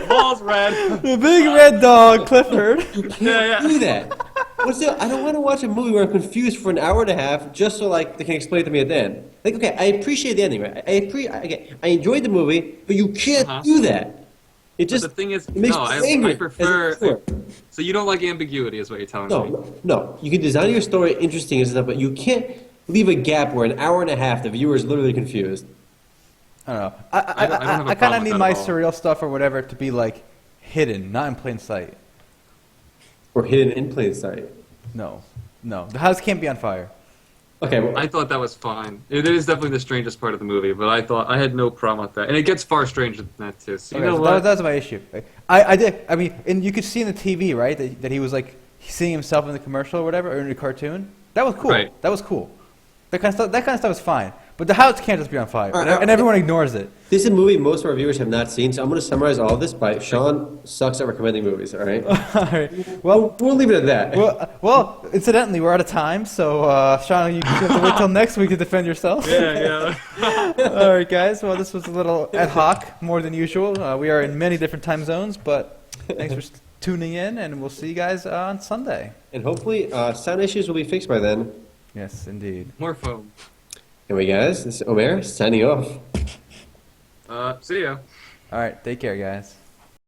ball's red. The big red dog, Clifford. Yeah. do that. I don't want to watch a movie where I'm confused for an hour and a half just so like they can explain it to me at the end. Like, okay, I appreciate the ending, right? I enjoyed the movie, but you can't Uh-huh. do that. It But just the thing is, it makes no, me angry I prefer. as a viewer. So you don't like ambiguity, is what you're telling me. No. You can design your story interesting and stuff, but you can't leave a gap where an hour and a half the viewer is literally confused. I don't know. I don't have a I kind of problem need with my that at all. surreal stuff or whatever to be like hidden, not in plain sight. Or hidden in plain sight. No, the house can't be on fire. Okay, well, I thought that was fine. It is definitely the strangest part of the movie, but I had no problem with that, and it gets far stranger than that too. So you Okay, know so what? that's my issue. I did. I mean, and you could see in the TV, right, that he was like seeing himself in the commercial or whatever, or in the cartoon. That was cool. Right. That was cool. That kind of stuff is fine. But the house can't just be on fire, All right. and everyone ignores it. This is a movie most of our viewers have not seen, so I'm going to summarize all of this by Sean sucks at recommending movies, all right? All right. Well, We'll leave it at that. well. Incidentally, we're out of time, so Sean, you have to wait till next week to defend yourself. Yeah. All right, guys. Well, this was a little ad hoc, more than usual. We are in many different time zones, but thanks for tuning in, and we'll see you guys on Sunday. And hopefully sound issues will be fixed by then. Yes, indeed. More foam. Anyway, guys, this is Omer signing off. See ya. All right, take care, guys.